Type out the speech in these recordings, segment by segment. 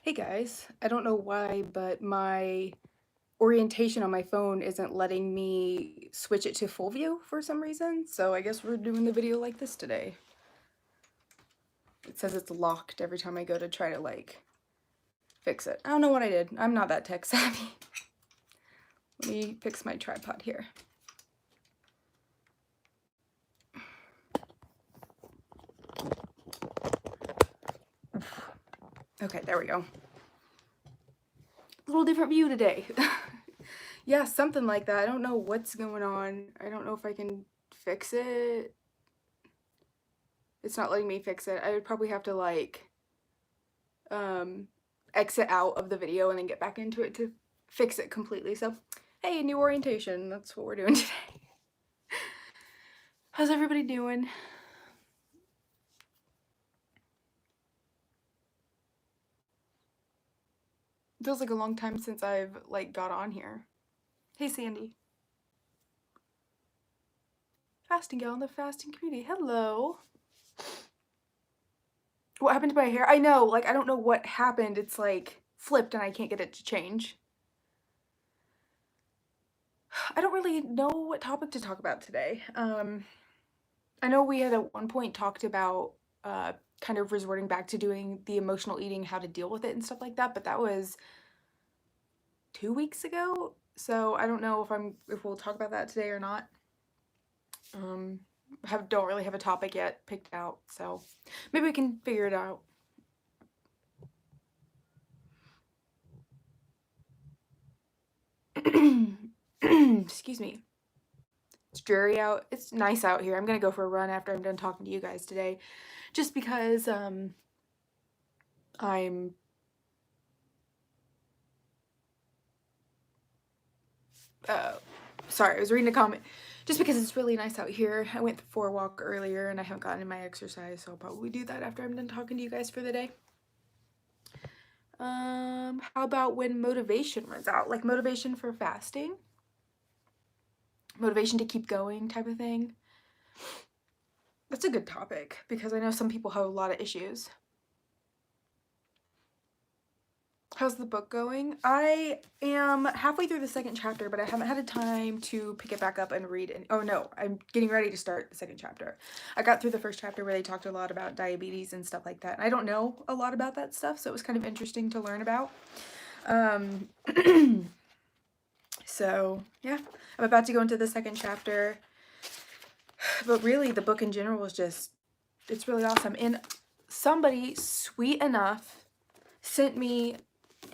Hey guys, I don't know why, but my orientation on my phone isn't letting me switch it to full view for some reason, so I guess we're doing the video like this today. It says it's locked every time I go to try to like fix it. I don't know what I did. I'm not that tech savvy. Let me fix my tripod here. Okay, there we go. A little different view today. Yeah, something like that. I don't know what's going on. I don't know if I can fix it. It's not letting me fix it. I would probably have to like exit out of the video and then get back into it to fix it completely. So, hey, new orientation. That's what we're doing today. How's everybody doing? It feels like a long time since I've like got on here. Hey, Sandy. Fasting gal in the fasting community. Hello. What happened to my hair? I know, like I don't know what happened. It's like flipped and I can't get it to change. I don't really know what topic to talk about today. I know we had at one point talked about kind of resorting back to doing the emotional eating, how to deal with it and stuff like that, but that was 2 weeks ago. So I don't know if we'll talk about that today or not. Don't really have a topic yet picked out, so maybe we can figure it out. Excuse me. It's dreary out. It's nice out here. I'm gonna go for a run after I'm done talking to you guys today, just because I'm sorry, I was reading a comment. Just because it's really nice out here. I went for a walk earlier and I haven't gotten in my exercise, so I'll probably do that after I'm done talking to you guys for the day. How about when motivation runs out? Like motivation for fasting? Motivation to keep going type of thing? That's a good topic because I know some people have a lot of issues. How's the book going? I am halfway through the second chapter, but I haven't had a time to pick it back up and read it. Oh no, I'm getting ready to start the second chapter. I got through the first chapter where they talked a lot about diabetes and stuff like that. And I don't know a lot about that stuff, so it was kind of interesting to learn about. So yeah, I'm about to go into the second chapter. But really, the book in general is just, it's really awesome. And somebody sweet enough sent me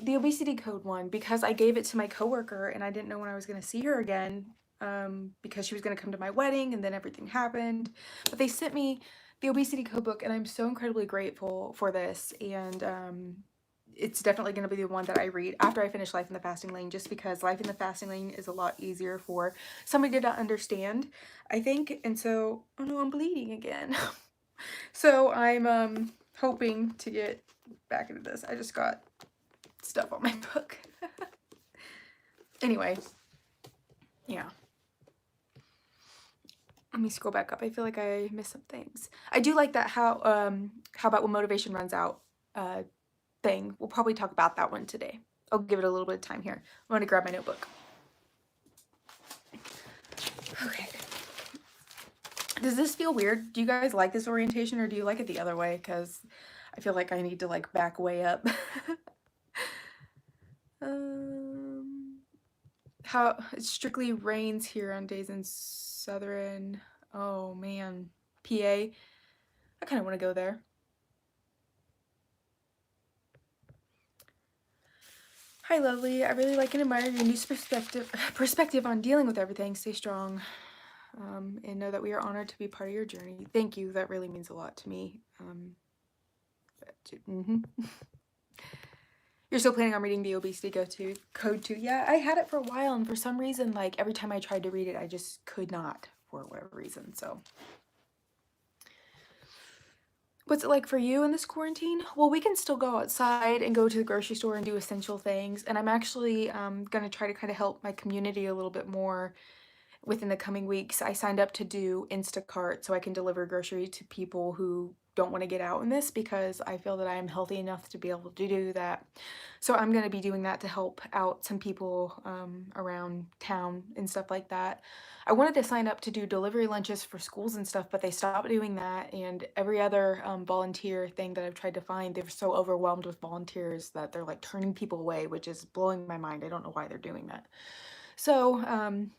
the obesity code one because I gave it to my coworker and I didn't know when I was going to see her again because she was going to come to my wedding and then everything happened. But they sent me the obesity code book and I'm so incredibly grateful for this. And it's definitely going to be the one that I read after I finish Life in the Fasting Lane, just because Life in the Fasting Lane is a lot easier for somebody to understand, I think. And so, oh no, I'm bleeding again. So I'm hoping to get back into this. I just got stuff on my book. Anyway, yeah. Let me scroll back up. I feel like I missed some things. I do like that how about when motivation runs out thing. We'll probably talk about that one today. I'll give it a little bit of time here. I'm gonna grab my notebook. Okay. Does this feel weird? Do you guys like this orientation or do you like it the other way? Because I feel like I need to like back way up. How it strictly rains here on days in southern, oh man, PA. I kind of want to go there. Hi, lovely. I really like and admire your new perspective on dealing with everything. Stay strong, and know that we are honored to be part of your journey. Thank you. That really means a lot to me. You're still planning on reading the obesity code too? Yeah, I had it for a while, and for some reason, like every time I tried to read it, I just could not for whatever reason. So, what's it like for you in this quarantine? Well, we can still go outside and go to the grocery store and do essential things, and I'm actually gonna try to kind of help my community a little bit more within the coming weeks. I signed up to do Instacart so I can deliver groceries to people who don't want to get out in this because I feel that I am healthy enough to be able to do that. So I'm going to be doing that to help out some people around town and stuff like that. I wanted to sign up to do delivery lunches for schools and stuff, but they stopped doing that. And every other volunteer thing that I've tried to find, they're so overwhelmed with volunteers that they're like turning people away, which is blowing my mind. I don't know why they're doing that. So I'm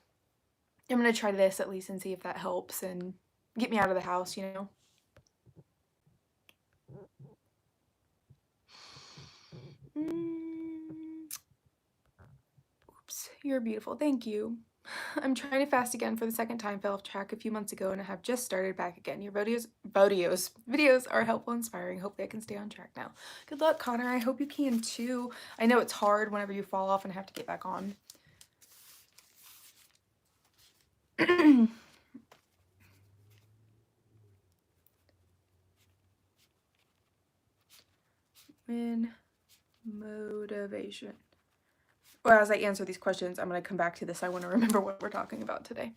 going to try this at least and see if that helps and get me out of the house, you know. Oops, you're beautiful. Thank you. I'm trying to fast again for the second time. Fell off track a few months ago and I have just started back again. Your videos are helpful and inspiring. Hopefully I can stay on track now. Good luck, Connor. I hope you can too. I know it's hard whenever you fall off and have to get back on. When motivation. Well, as I answer these questions, I'm going to come back to this. I want to remember what we're talking about today.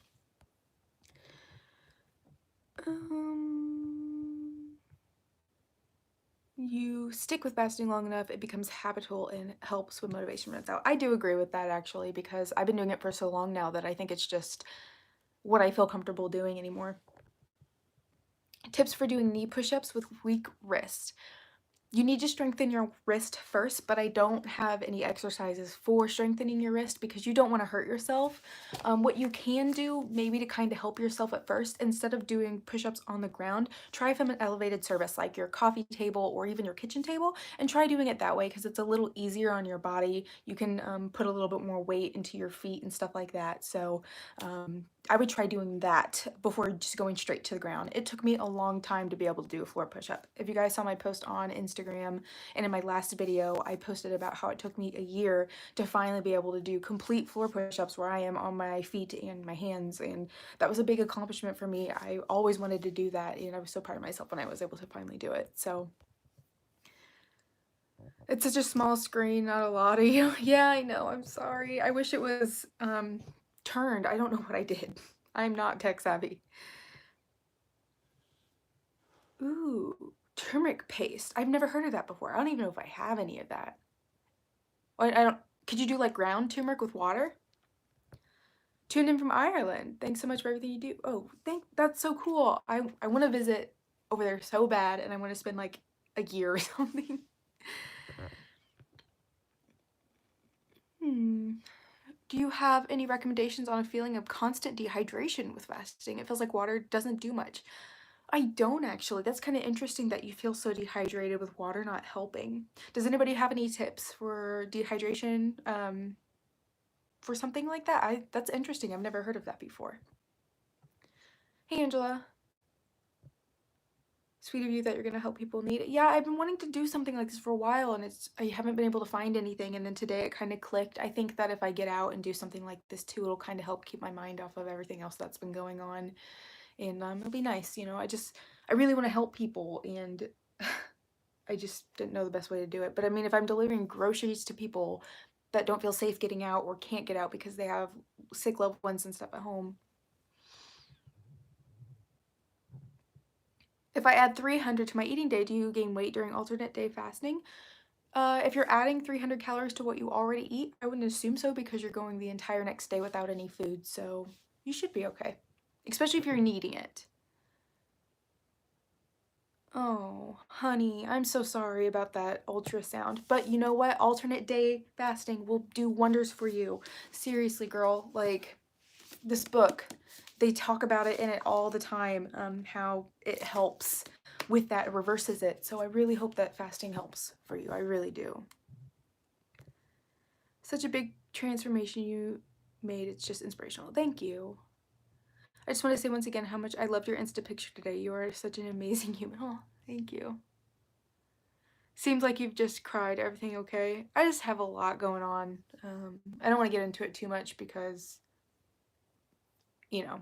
You stick with fasting long enough, it becomes habitual and helps when motivation runs out. I do agree with that actually, because I've been doing it for so long now that I think it's just what I feel comfortable doing anymore. Tips for doing knee push-ups with weak wrist. You need to strengthen your wrist first, but I don't have any exercises for strengthening your wrist because you don't want to hurt yourself. What you can do, maybe to kind of help yourself at first, instead of doing push-ups on the ground, try from an elevated surface like your coffee table or even your kitchen table, and try doing it that way because it's a little easier on your body. You can put a little bit more weight into your feet and stuff like that. So I would try doing that before just going straight to the ground. It took me a long time to be able to do a floor push-up. If you guys saw my post on Instagram and in my last video, I posted about how it took me a year to finally be able to do complete floor push-ups where I am on my feet and my hands, and that was a big accomplishment for me. I always wanted to do that, and I was so proud of myself when I was able to finally do it. So it's such a small screen, not a lot of you. Yeah, I know, I'm sorry. I wish it was turned. I don't know what I did. I'm not tech savvy. Ooh, turmeric paste. I've never heard of that before. I don't even know if I have any of that. I don't, could you do like ground turmeric with water? Tuned in from Ireland. Thanks so much for everything you do. Oh, that's so cool. I want to visit over there so bad, and I want to spend like a year or something. Do you have any recommendations on a feeling of constant dehydration with fasting? It feels like water doesn't do much. I don't actually. That's kind of interesting that you feel so dehydrated with water not helping. Does anybody have any tips for dehydration for something like that? That's interesting. I've never heard of that before. Hey, Angela. Sweet of you that you're going to help people need it. Yeah, I've been wanting to do something like this for a while, and I haven't been able to find anything, and then today it kind of clicked. I think that if I get out and do something like this too, it'll kind of help keep my mind off of everything else that's been going on, and it'll be nice, you know. I really want to help people, and I just didn't know the best way to do it. But I mean, if I'm delivering groceries to people that don't feel safe getting out or can't get out because they have sick loved ones and stuff at home. If I add 300 to my eating day, do you gain weight during alternate day fasting? If you're adding 300 calories to what you already eat, I wouldn't assume so because you're going the entire next day without any food, so you should be okay. Especially if you're needing it. Oh, honey, I'm so sorry about that ultrasound. But you know what? Alternate day fasting will do wonders for you. Seriously, girl, like this book, they talk about it in it all the time, how it helps with that, it reverses it. So I really hope that fasting helps for you. I really do. Such a big transformation you made. It's just inspirational. Thank you. I just want to say once again how much I loved your Insta picture today. You are such an amazing human. Oh, thank you. Seems like you've just cried. Everything okay? I just have a lot going on. I don't want to get into it too much because, you know,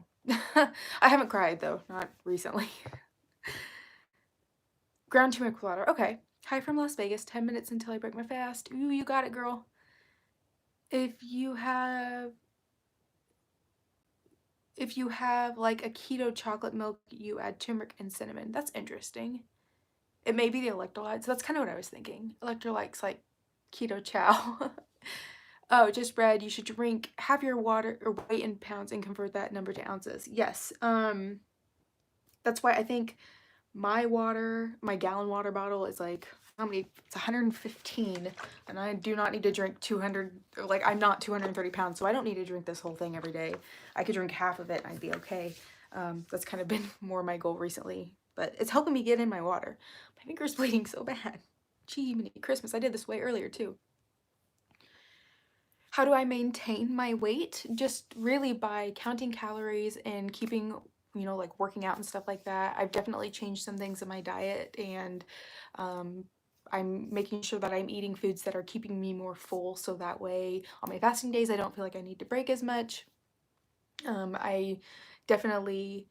I haven't cried though, not recently. Ground turmeric water. Okay. Hi from Las Vegas. 10 minutes until I break my fast. Ooh, you got it, girl. If you have like a keto chocolate milk, you add turmeric and cinnamon. That's interesting. It may be the electrolytes. That's kind of what I was thinking. Electrolytes like keto chow. Oh, just bread. You should drink half your water or weight in pounds and convert that number to ounces. Yes. That's why I think my gallon water bottle is like, how many? It's 115, and I do not need to drink 200, or like, I'm not 230 pounds, so I don't need to drink this whole thing every day. I could drink half of it and I'd be okay. That's kind of been more my goal recently, but it's helping me get in my water. My finger's bleeding so bad. Gee, mini Christmas. I did this way earlier too. How do I maintain my weight? Just really by counting calories and keeping, like working out and stuff like that. I've definitely changed some things in my diet, and I'm making sure that I'm eating foods that are keeping me more full, so that way on my fasting days I don't feel like I need to break as much. I definitely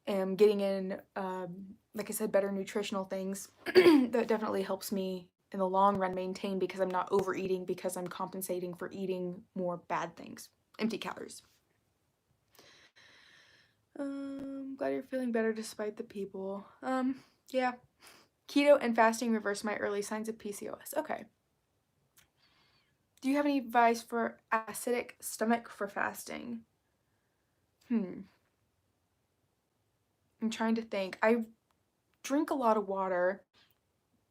am getting in, like I said, better nutritional things. That definitely helps me in the long run maintain, because I'm not overeating, because I'm compensating for eating more bad things, empty calories. Glad you're feeling better despite the people. Yeah. Keto and fasting reversed my early signs of PCOS. Okay. Do you have any advice for acidic stomach for fasting? I'm trying to think. I drink a lot of water.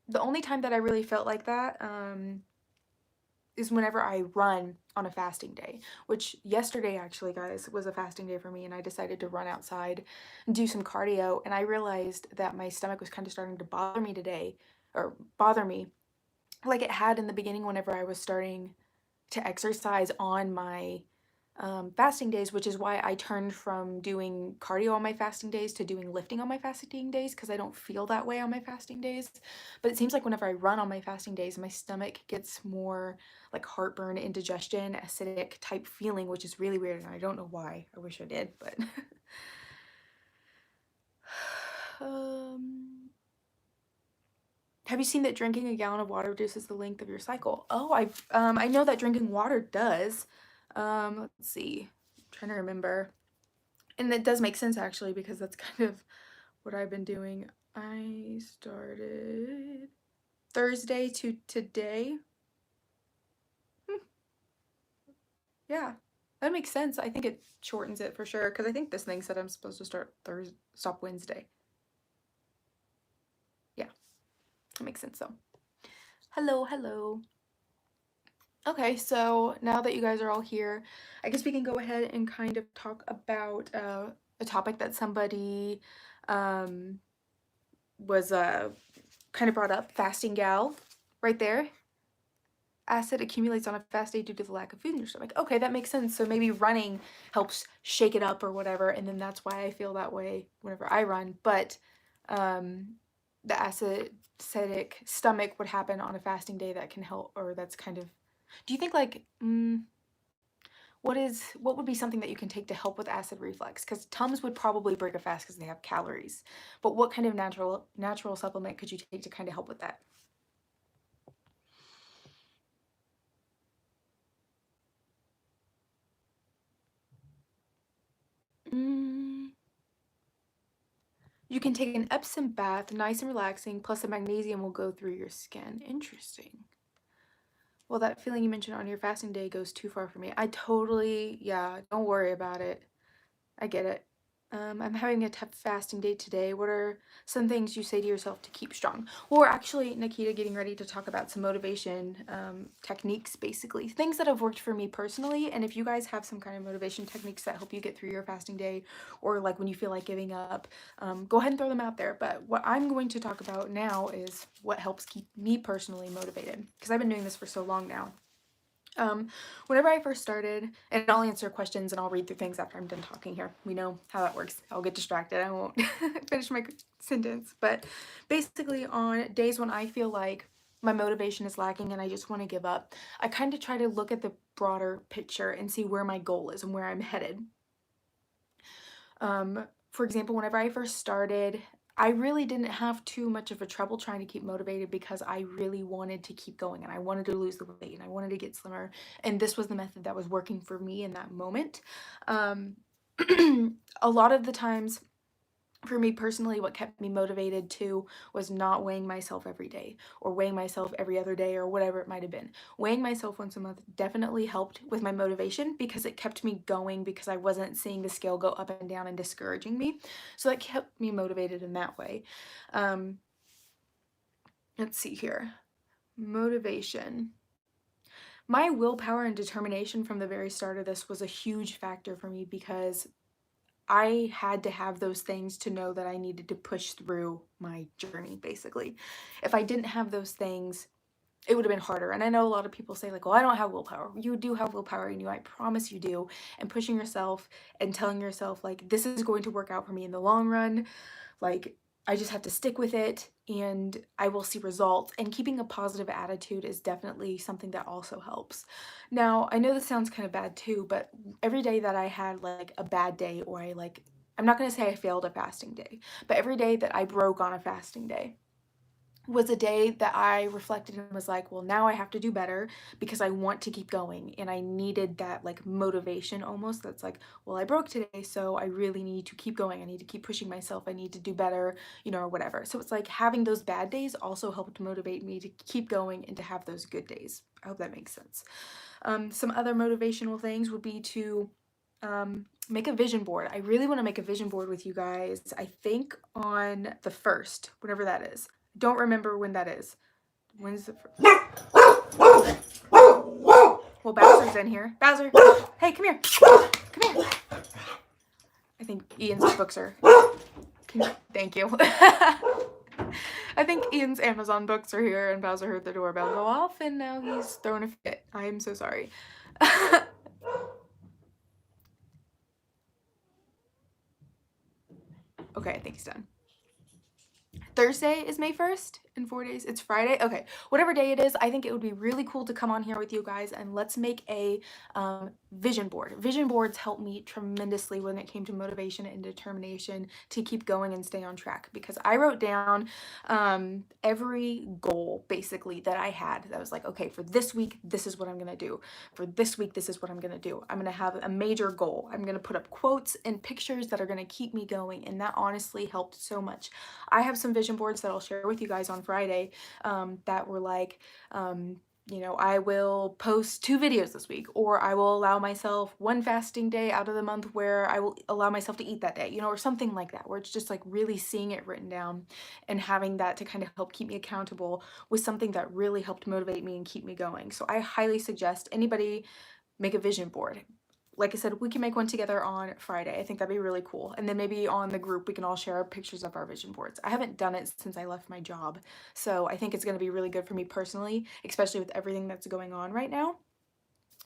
The only time that I really felt like that is whenever I run on a fasting day, which yesterday actually, guys, was a fasting day for me, and I decided to run outside and do some cardio, and I realized that my stomach was kind of starting to bother me today, or bother me like it had in the beginning whenever I was starting to exercise on my fasting days, which is why I turned from doing cardio on my fasting days to doing lifting on my fasting days, because I don't feel that way on my fasting days. But it seems like whenever I run on my fasting days, my stomach gets more like heartburn, indigestion, acidic type feeling, which is really weird, and I don't know why. I wish I did, but have you seen that drinking a gallon of water reduces the length of your cycle? Oh, I know that drinking water does. Let's see. I'm trying to remember. And it does make sense actually, because that's kind of what I've been doing. I started Thursday to today. Yeah, that makes sense. I think it shortens it for sure, because I think this thing said I'm supposed to stop Wednesday. Yeah, that makes sense though. Hello, hello. Okay, so now that you guys are all here, I guess we can go ahead and kind of talk about a topic that somebody was kind of brought up. Fasting gal, right there. Acid accumulates on a fast day due to the lack of food in your stomach. Okay, that makes sense. So maybe running helps shake it up or whatever, and then that's why I feel that way whenever I run. But the acidic stomach would happen on a fasting day that can help, or that's kind of. Do you think like what would be something that you can take to help with acid reflux? Because Tums would probably break a fast because they have calories. But what kind of natural supplement could you take to kind of help with that? You can take an Epsom bath, nice and relaxing, plus the magnesium will go through your skin. Interesting. Well, that feeling you mentioned on your fasting day goes too far for me. Yeah, don't worry about it. I get it. I'm having a tough fasting day today. What are some things you say to yourself to keep strong? Well, we're actually, Nikita, getting ready to talk about some motivation techniques, basically. Things that have worked for me personally. And if you guys have some kind of motivation techniques that help you get through your fasting day, or like when you feel like giving up, go ahead and throw them out there. But what I'm going to talk about now is what helps keep me personally motivated, because I've been doing this for so long now. Whenever I first started, and I'll answer questions and I'll read through things after I'm done talking here. We know how that works. I'll get distracted. I won't finish my sentence. But basically, on days when I feel like my motivation is lacking and I just want to give up, I kind of try to look at the broader picture and see where my goal is and where I'm headed. For example, whenever I first started, I really didn't have too much of a trouble trying to keep motivated, because I really wanted to keep going and I wanted to lose the weight and I wanted to get slimmer. And this was the method that was working for me in that moment. A lot of the times For me personally, what kept me motivated too was not weighing myself every day or weighing myself every other day or whatever it might have been. Weighing myself once a month definitely helped with my motivation because it kept me going, because I wasn't seeing the scale go up and down and discouraging me. So that kept me motivated in that way. Let's see here. Motivation. My willpower and determination from the very start of this was a huge factor for me, because I had to have those things to know that I needed to push through my journey, basically. If I didn't have those things, it would have been harder. And I know a lot of people say like, well, I don't have willpower. You do have willpower in you. I promise you do. And pushing yourself and telling yourself like, this is going to work out for me in the long run. Like, I just have to stick with it and I will see results. And keeping a positive attitude is definitely something that also helps. Now, I know this sounds kind of bad too, but every day that I had like a bad day, or I'm not going to say I failed a fasting day, but every day that I broke on a fasting day was a day that I reflected and was like, well, now I have to do better because I want to keep going. And I needed that like motivation almost, that's like, well, I broke today, so I really need to keep going. I need to keep pushing myself. I need to do better, or whatever. So it's like having those bad days also helped motivate me to keep going and to have those good days. I hope that makes sense. Some other motivational things would be to make a vision board. I really want to make a vision board with you guys. I think on the 1st, whenever that is. Don't remember when that is. When's the first? Well, Bowser's in here. Bowser, hey, come here. Come here. I think Ian's books are... Thank you. I think Ian's Amazon books are here, and Bowser heard the doorbell go off, and now he's throwing a fit. I am so sorry. Okay, I think he's done. Thursday is May 1st in 4 days. It's Friday. Okay, whatever day it is, I think it would be really cool to come on here with you guys and let's make a vision board. Vision boards help me tremendously when it came to motivation and determination to keep going and stay on track, because I wrote down every goal basically that I had. That was like, okay, for this week, this is what I'm gonna do. For this week, this is what I'm gonna do. I'm gonna have a major goal. I'm gonna put up quotes and pictures that are gonna keep me going, and that honestly helped so much. I have some vision boards that I'll share with you guys on Friday that were like, I will post 2 videos this week, or I will allow myself 1 fasting day out of the month where I will allow myself to eat that day, or something like that, where it's just like really seeing it written down and having that to kind of help keep me accountable with something that really helped motivate me and keep me going. So I highly suggest anybody make a vision board. Like I said, we can make one together on Friday. I think that'd be really cool. And then maybe on the group, we can all share pictures of our vision boards. I haven't done it since I left my job, so I think it's going to be really good for me personally, especially with everything that's going on right now.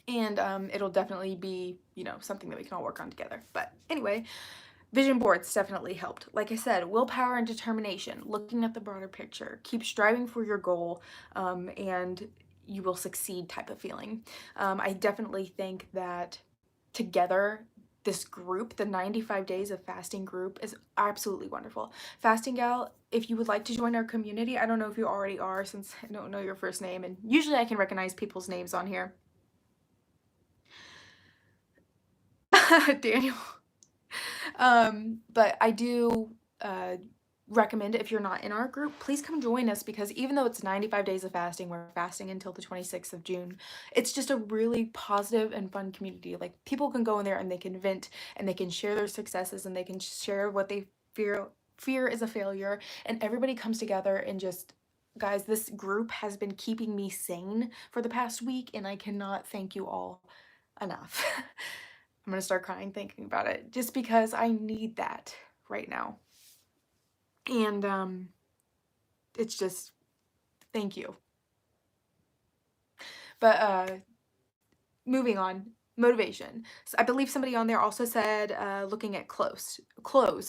And it'll definitely be, something that we can all work on together. But anyway, vision boards definitely helped. Like I said, willpower and determination, looking at the broader picture, keep striving for your goal, and you will succeed type of feeling. I definitely think that together, this group, the 95 days of fasting group, is absolutely wonderful. Fasting Gal, if you would like to join our community, I don't know if you already are since I don't know your first name, and usually I can recognize people's names on here. Daniel. But I do recommend, if you're not in our group, please come join us, because even though it's 95 days of fasting, we're fasting until the 26th of June. It's just a really positive and fun community. Like, people can go in there and they can vent and they can share their successes and they can share what they fear is a failure, and everybody comes together and just, guys, this group has been keeping me sane for the past week, and I cannot thank you all enough. I'm gonna start crying thinking about it, just because I need that right now. And it's just, thank you. But moving on, motivation. So I believe somebody on there also said looking at clothes,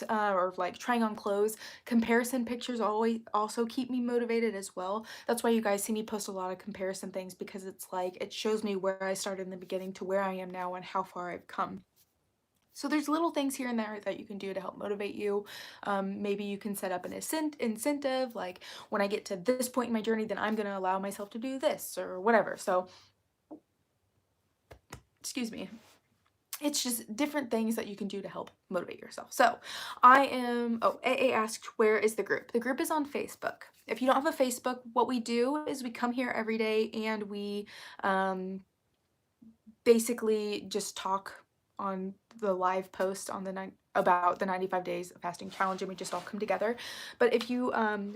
or like trying on clothes. Comparison pictures always also keep me motivated as well. That's why you guys see me post a lot of comparison things, because it's like, it shows me where I started in the beginning to where I am now and how far I've come. So there's little things here and there that you can do to help motivate you. Maybe you can set up an incentive, like, when I get to this point in my journey, then I'm going to allow myself to do this or whatever. So, excuse me. it's just different things that you can do to help motivate yourself. So AA asked, where is the group? The group is on Facebook. If you don't have a Facebook, what we do is we come here every day and we basically just talk on the live post on the about the 95 days of fasting challenge, and we just all come together. But if you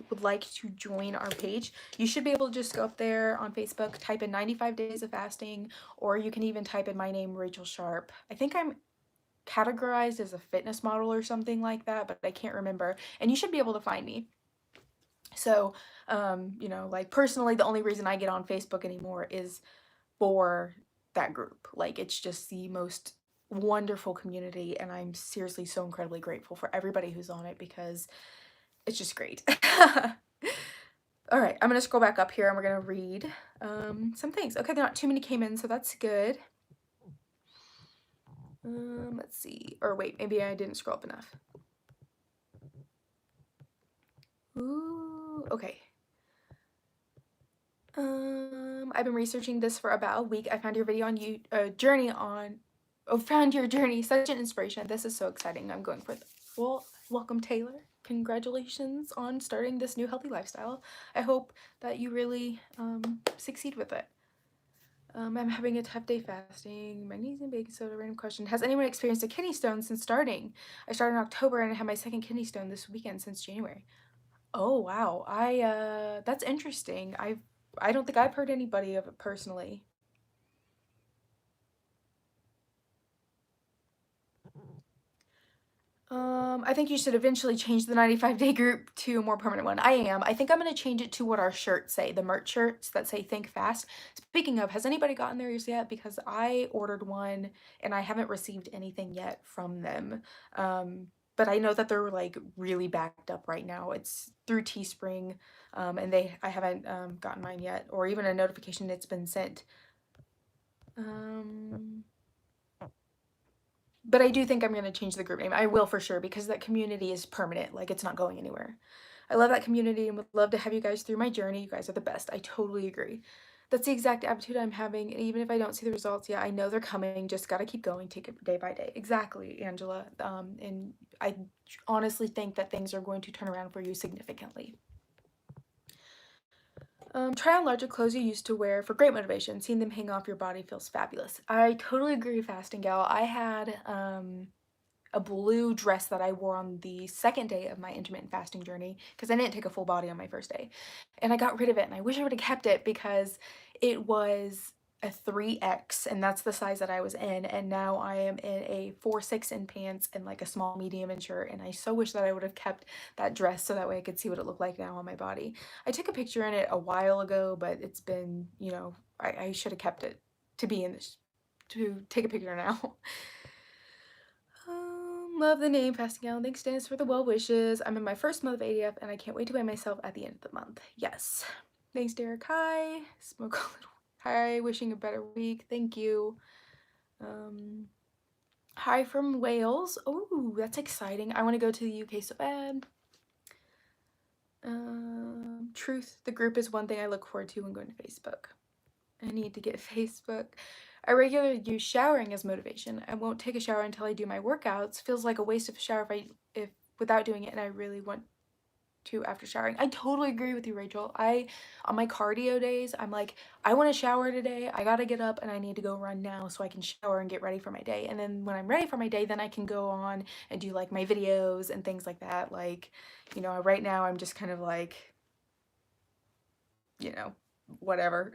would like to join our page, you should be able to just go up there on Facebook, type in 95 days of fasting, or you can even type in my name, Rachel Sharp. I think I'm categorized as a fitness model or something like that, but I can't remember, and you should be able to find me. So you know, like personally, the only reason I get on Facebook anymore is for that group. Like, it's just the most wonderful community, and I'm seriously so incredibly grateful for everybody who's on it because it's just great. All right, I'm gonna scroll back up here and we're gonna read some things. Okay, not too many came in, so that's good. Let's see, or wait, maybe I didn't scroll up enough. Ooh, okay. I've been researching this for about a week. I found your video on found your journey, such an inspiration. This is so exciting. I'm going for it. Well, welcome Taylor. Congratulations on starting this new healthy lifestyle. I hope that you really succeed with it. I'm having a tough day fasting. Magnesium, baking soda, random question. Has anyone experienced a kidney stone since starting? I started in October and I had my second kidney stone this weekend since January. Oh wow. That's interesting. I don't think I've heard anybody of it personally. I think you should eventually change the 95-day group to a more permanent one. I am. I think I'm going to change it to what our shirts say, the merch shirts that say think fast. Speaking of, has anybody gotten theirs yet? Because I ordered one and I haven't received anything yet from them. But I know that they're like really backed up right now. It's through Teespring, and I haven't gotten mine yet, or even a notification it's been sent. But I do think I'm going to change the group name. I will for sure, because that community is permanent. Like, it's not going anywhere. I love that community and would love to have you guys through my journey. You guys are the best. I totally agree. That's the exact attitude I'm having. And even if I don't see the results, yeah, I know they're coming. Just got to keep going. Take it day by day. Exactly, Angela. And I honestly think that things are going to turn around for you significantly. Try on larger clothes you used to wear for great motivation. Seeing them hang off your body feels fabulous. I totally agree, fasting gal. I had a blue dress that I wore on the second day of my intermittent fasting journey because I didn't take a full body on my first day. And I got rid of it, and I wish I would have kept it because it was a 3X, and that's the size that I was in, and now I am in a 4-6 in pants and like a small medium in shirt, and I so wish that I would have kept that dress so that way I could see what it looked like now on my body. I took a picture in it a while ago, but it's been, you know, I should have kept it to be in this, to take a picture now. Love the name, Fasting Gal. Thanks, Dennis, for the well wishes. I'm in my first month of ADF, and I can't wait to weigh myself at the end of the month. Yes. Thanks, Derek. Hi. Smoke a little. Hi. Wishing a better week. Thank you. Hi from Wales. Oh, that's exciting. I want to go to the UK so bad. Truth. The group is one thing I look forward to when going to Facebook. I need to get Facebook. I regularly use showering as motivation. I won't take a shower until I do my workouts. Feels like a waste of a shower if without doing it, and I really want to after showering. I totally agree with you, Rachel. On my cardio days, I'm like, I want to shower today. I gotta get up and I need to go run now so I can shower and get ready for my day. And then when I'm ready for my day, then I can go on and do like my videos and things like that. Like, you know, right now I'm just kind of like, you know, whatever.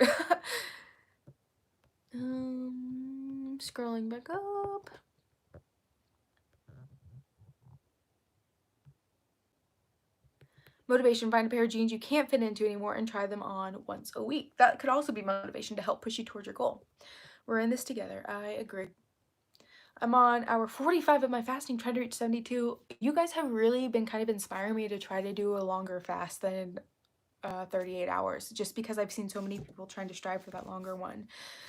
Scrolling back up. Motivation, find a pair of jeans you can't fit into anymore and try them on once a week. That could also be motivation to help push you towards your goal. We're in this together. I agree. I'm on hour 45 of my fasting, trying to reach 72. You guys have really been kind of inspiring me to try to do a longer fast than 38 hours, just because I've seen so many people trying to strive for that longer one.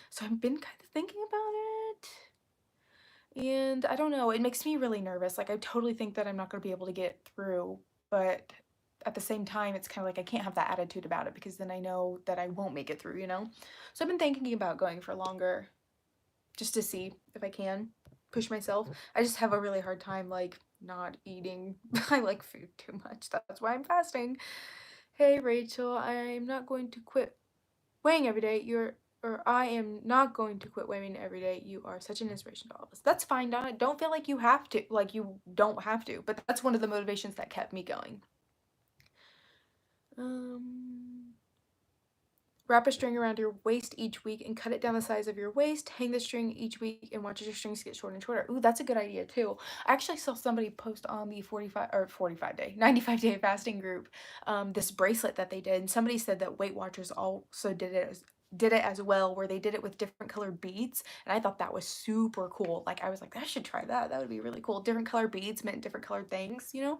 So I've been kind of thinking about it. And I don't know, it makes me really nervous. Like, I totally think that I'm not going to be able to get through, but at the same time, it's kind of like I can't have that attitude about it because then I know that I won't make it through, you know? So I've been thinking about going for longer just to see if I can. push myself. I just have a really hard time like not eating. I like food too much. That's why I'm fasting. Hey Rachel, I'm not going to quit weighing every day. I am not going to quit weighing every day. You are such an inspiration to all of us. That's fine, Donna. Don't feel like you have to. Like you don't have to. But that's one of the motivations that kept me going. Wrap a string around your waist each week and cut it down the size of your waist. Hang the string each week and watch as your strings get shorter and shorter. Ooh, that's a good idea too. I actually saw somebody post on the 95 day fasting group this bracelet that they did. And somebody said that Weight Watchers also did it as well, where they did it with different colored beads, and I thought that was super cool. Like I was like, I should try that. That would be really cool. Different colored beads meant different colored things, you know?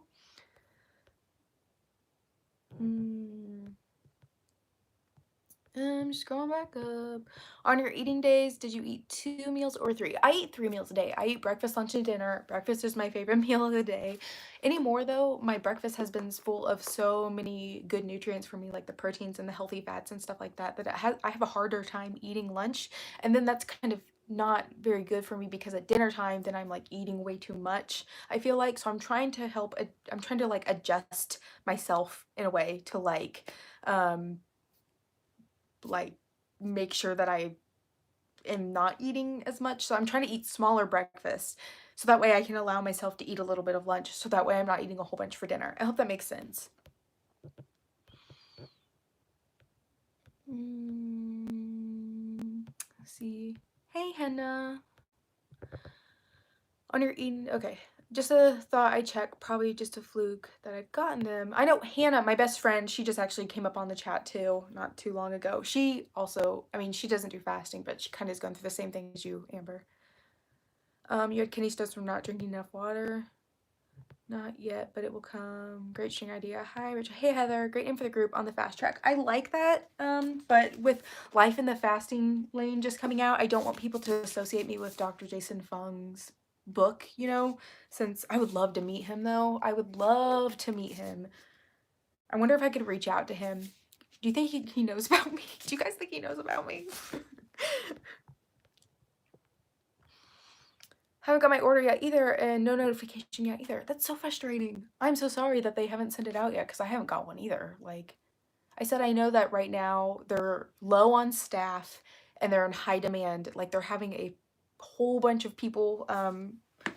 Just going back up. On your eating days, did you eat 2 meals or 3? I eat 3 meals a day. I eat breakfast, lunch, and dinner. Breakfast is my favorite meal of the day. Anymore though, my breakfast has been full of so many good nutrients for me, like the proteins and the healthy fats and stuff like that, that I have a harder time eating lunch. And then that's kind of not very good for me because at dinner time, then I'm like eating way too much, I feel like. So I'm trying to like adjust myself in a way to like make sure that I am not eating as much. So I'm trying to eat smaller breakfasts so that way I can allow myself to eat a little bit of lunch, so that way I'm not eating a whole bunch for dinner. I hope that makes sense. Let's see. Hey Henna. On your eating, okay. Just a thought I check, probably just a fluke that I've gotten them. I know Hannah, my best friend, she just actually came up on the chat too, not too long ago. She also, I mean, she doesn't do fasting, but she kind of is going through the same thing as you, Amber. You had kidney stones from not drinking enough water. Not yet, but it will come. Great string idea. Hi, Rachel. Hey, Heather. Great name for the group on the fast track. I like that, but with Life in the Fasting Lane just coming out, I don't want people to associate me with Dr. Jason Fung's book, you know, since I would love to meet him, though. I would love to meet him. I wonder if I could reach out to him. Do you think he knows about me? Do you guys think he knows about me? Haven't got my order yet either, and no notification yet either. That's so frustrating. I'm so sorry that they haven't sent it out yet, because I haven't got one either. Like I said, I know that right now they're low on staff and they're in high demand. Like they're having a whole bunch of people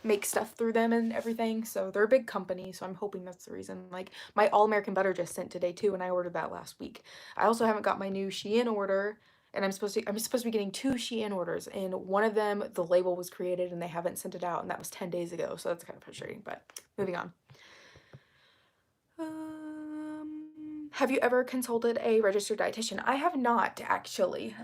make stuff through them and everything. So they're a big company, so I'm hoping that's the reason. Like my All American Butter just sent today too, and I ordered that last week. I also haven't got my new Shein order, and I'm supposed to be getting 2 Shein orders, and one of them the label was created and they haven't sent it out, and that was 10 days ago. So that's kind of frustrating, but moving on. Have you ever consulted a registered dietitian? I have not, actually.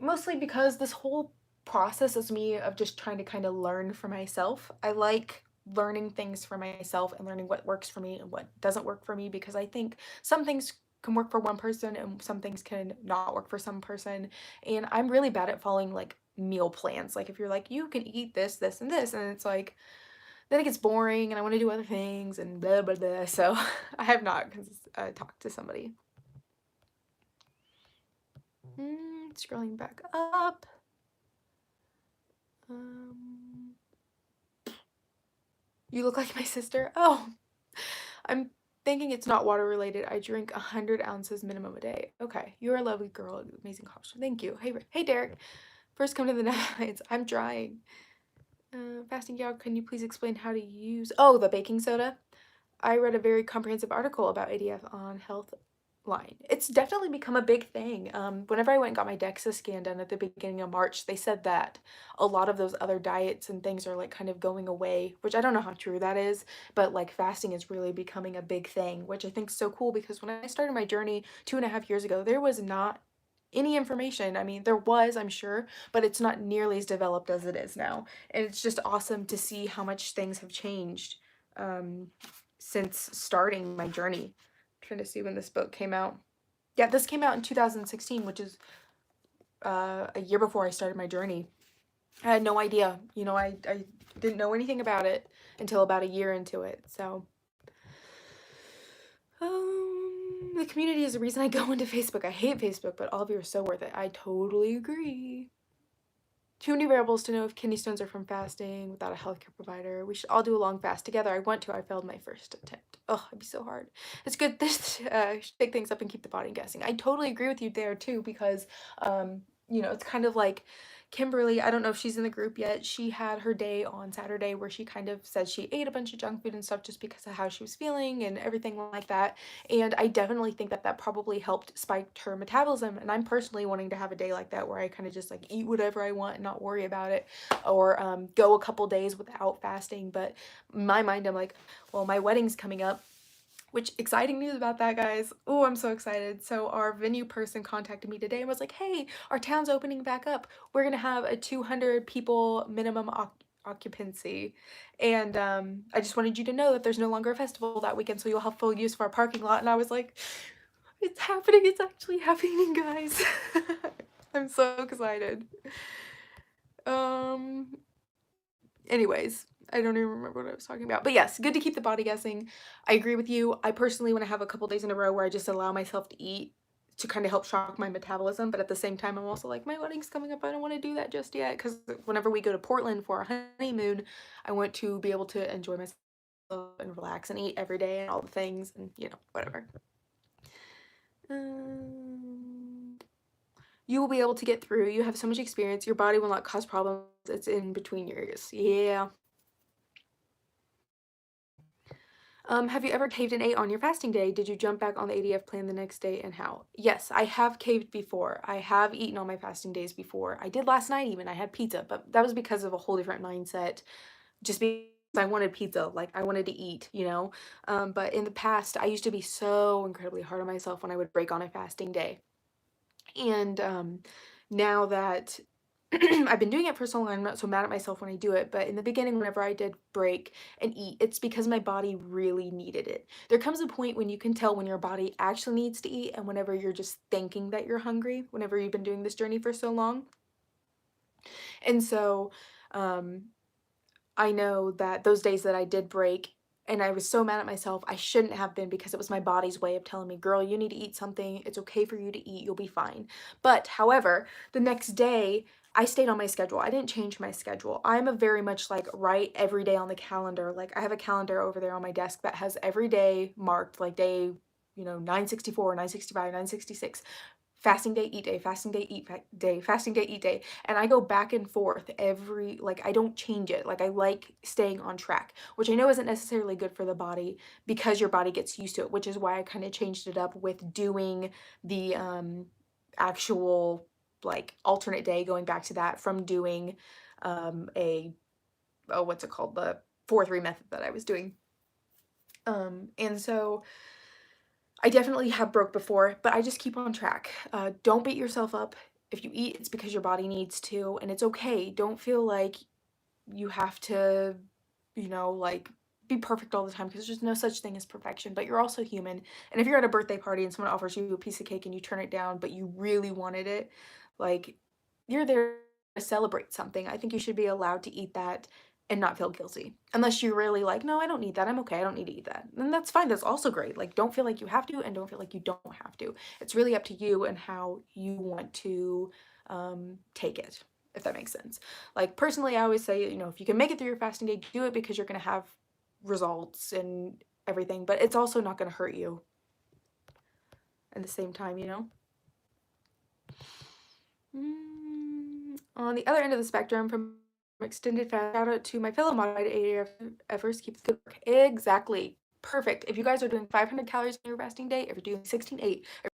Mostly because this whole process is me of just trying to kind of learn for myself. I like learning things for myself and learning what works for me and what doesn't work for me, because I think some things can work for one person and some things can not work for some person. And I'm really bad at following like meal plans. Like if you're like, you can eat this, this, and this, and it's like, then it gets boring and I want to do other things and blah blah blah. So I have not talked to somebody. Scrolling back up. You look like my sister. Oh, I'm thinking it's not water related. I drink 100 ounces minimum a day. Okay, you're a lovely girl. Amazing costume. Thank you. Hey Derek. First come to the nights. I'm drying. Fasting gal, can you please explain how to use the baking soda? I read a very comprehensive article about ADF on Healthline. It's definitely become a big thing. Whenever I went and got my DEXA scan done at the beginning of March, they said that a lot of those other diets and things are like kind of going away, which I don't know how true that is, but like fasting is really becoming a big thing, which I think is so cool, because when I started my journey 2.5 years ago, there was not any information. I mean, there was, I'm sure, but it's not nearly as developed as it is now. And it's just awesome to see how much things have changed since starting my journey. I'm trying to see when this book came out. Yeah, this came out in 2016, which is a year before I started my journey. I had no idea. You know, I didn't know anything about it until about a year into it. So the community is the reason I go into Facebook. I hate Facebook, but all of you are so worth it. I totally agree. Too many variables to know if kidney stones are from fasting without a healthcare provider. We should all do a long fast together. I want to. I failed my first attempt. Oh, it'd be so hard. It's good. This shake things up and keep the body guessing. I totally agree with you there too, because you know, it's kind of like Kimberly, I don't know if she's in the group yet. She had her day on Saturday where she kind of said she ate a bunch of junk food and stuff just because of how she was feeling and everything like that. And I definitely think that that probably helped spike her metabolism. And I'm personally wanting to have a day like that where I kind of just like eat whatever I want and not worry about it, or go a couple days without fasting. But in my mind, I'm like, well, my wedding's coming up. Which, exciting news about that, guys. Oh, I'm so excited. So our venue person contacted me today and was like, hey, our town's opening back up. We're going to have a 200 people minimum occupancy. And I just wanted you to know that there's no longer a festival that weekend, so you'll have full use of our parking lot. And I was like, it's happening. It's actually happening, guys. I'm so excited. Anyways, I don't even remember what I was talking about. But yes, good to keep the body guessing. I agree with you. I personally want to have a couple days in a row where I just allow myself to eat to kind of help shock my metabolism. But at the same time, I'm also like, my wedding's coming up. I don't want to do that just yet. Because whenever we go to Portland for our honeymoon, I want to be able to enjoy myself and relax and eat every day and all the things and, you know, whatever. You will be able to get through. You have so much experience. Your body will not cause problems. It's in between your ears. Yeah. Have you ever caved and ate on your fasting day? Did you jump back on the ADF plan the next day, and how? Yes, I have caved before. I have eaten on my fasting days before. I did last night even. I had pizza, but that was because of a whole different mindset. Just because I wanted pizza, like I wanted to eat, you know? But in the past, I used to be so incredibly hard on myself when I would break on a fasting day. And now that I've been doing it for so long, I'm not so mad at myself when I do it, but in the beginning, whenever I did break and eat, it's because my body really needed it. There comes a point when you can tell when your body actually needs to eat and whenever you're just thinking that you're hungry, whenever you've been doing this journey for so long. And so, um, I know that those days that I did break and I was so mad at myself, I shouldn't have been, because it was my body's way of telling me, girl, you need to eat something. It's okay for you to eat. You'll be fine. But however, the next day, I stayed on my schedule. I didn't change my schedule. I'm a very much like write every day on the calendar. Like I have a calendar over there on my desk that has every day marked, like day, you know, 964, 965, 966. Fasting day, eat day, fasting day, eat day, fasting day, eat day. And I go back and forth every, like, I don't change it. Like, I like staying on track, which I know isn't necessarily good for the body because your body gets used to it, which is why I kind of changed it up with doing the actual, like, alternate day, going back to that from doing what's it called? The 4-3 method that I was doing. And so I definitely have broke before, but I just keep on track. Don't beat yourself up. If you eat, it's because your body needs to, and it's okay. Don't feel like you have to, you know, like be perfect all the time, because there's no such thing as perfection, but you're also human. And if you're at a birthday party and someone offers you a piece of cake and you turn it down, but you really wanted it, like you're there to celebrate something. I think you should be allowed to eat that and not feel guilty. Unless you're really like, no, I don't need that. I'm okay. I don't need to eat that. And that's fine. That's also great. Like, don't feel like you have to and don't feel like you don't have to. It's really up to you and how you want to take it, if that makes sense. Like, personally, I always say, you know, if you can make it through your fasting day, do it, because you're going to have results and everything, but it's also not going to hurt you at the same time, you know? On the other end of the spectrum, from extended fast, shout out to my fellow modified ADF efforts, keep the good work. Exactly. Perfect. If you guys are doing 500 calories on your fasting day, if you're doing 16-8, or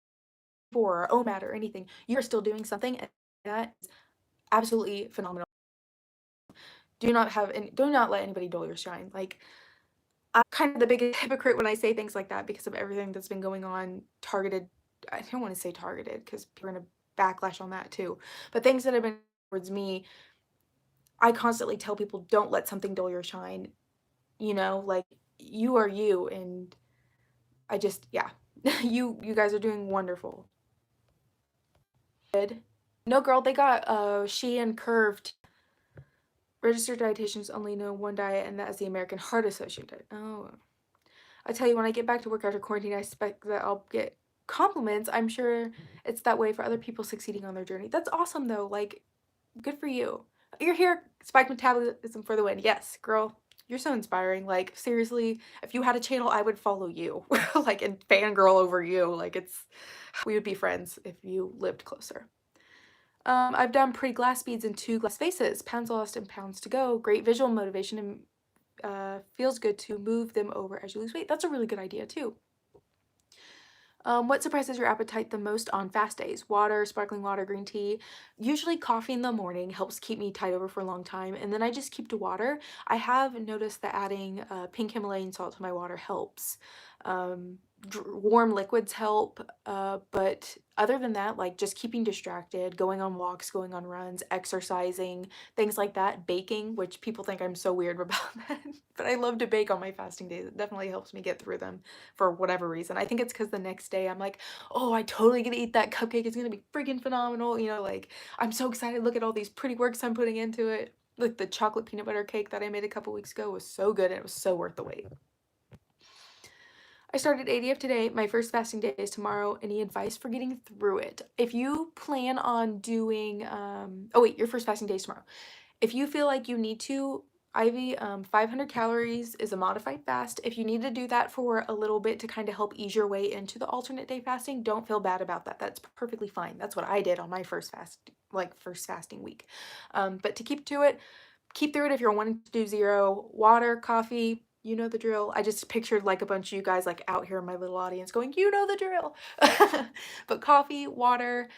4, or OMAD, or anything, you're still doing something, and that is absolutely phenomenal. Do not let anybody dull your shine. Like, I'm kind of the biggest hypocrite when I say things like that because of everything that's been going on, I don't want to say targeted because people are going to backlash on that too, but things that have been towards me. I constantly tell people, don't let something dull your shine, you know, like, you are you, and I just, yeah, you guys are doing wonderful. Good. No, girl, they got she and Curved. Registered dietitians only know one diet, and that is the American Heart Association diet. Oh, I tell you, when I get back to work after quarantine, I expect that I'll get compliments. I'm sure it's that way for other people succeeding on their journey. That's awesome though. Like, Good for you. You're here. Spike metabolism for the win. Yes, girl. You're so inspiring. Like, seriously, if you had a channel, I would follow you. Like, and fangirl over you. Like, we would be friends if you lived closer. I've done pretty glass beads and 2 glass faces. Pounds lost and pounds to go. Great visual motivation and feels good to move them over as you lose weight. That's a really good idea too. What suppresses your appetite the most on fast days? Water, sparkling water, green tea. Usually coffee in the morning helps keep me tied over for a long time, and then I just keep to water. I have noticed that adding pink Himalayan salt to my water helps. Warm liquids help, but other than that, like just keeping distracted, going on walks, going on runs, exercising, things like that. Baking, which people think I'm so weird about that, but I love to bake on my fasting days. It definitely helps me get through them for whatever reason. I think it's because the next day I'm like, oh, I totally gonna eat that cupcake. It's gonna be freaking phenomenal. You know, like I'm so excited. Look at all these pretty works I'm putting into it. Like the chocolate peanut butter cake that I made a couple weeks ago was so good and it was so worth the wait. I started ADF today. My first fasting day is tomorrow. Any advice for getting through it? If you plan on doing, oh wait, your first fasting day is tomorrow. If you feel like you need to, Ivy, 500 calories is a modified fast. If you need to do that for a little bit to kind of help ease your way into the alternate day fasting, don't feel bad about that. That's perfectly fine. That's what I did on my first fasting week. But to keep to it, keep through it if you're wanting to do 0. Water, coffee, you know the drill. I just pictured like a bunch of you guys like out here in my little audience going, you know the drill. But coffee, water,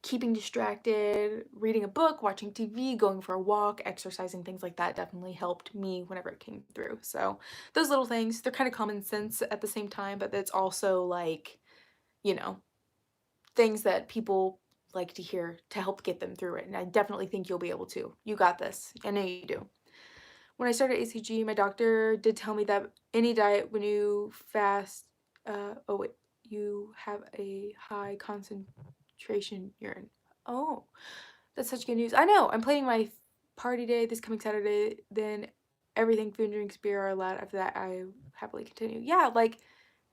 keeping distracted, reading a book, watching TV, going for a walk, exercising, things like that definitely helped me whenever it came through. So those little things, they're kind of common sense at the same time, but it's also like, you know, things that people like to hear to help get them through it. And I definitely think you'll be able to. You got this. I know you do. When I started ACG, my doctor did tell me that any diet when you fast, oh wait, you have a high concentration urine. Oh, that's such good news. I know. I'm planning my party day this coming Saturday. Then everything, food, drinks, beer are allowed. After that, I happily continue. Yeah, like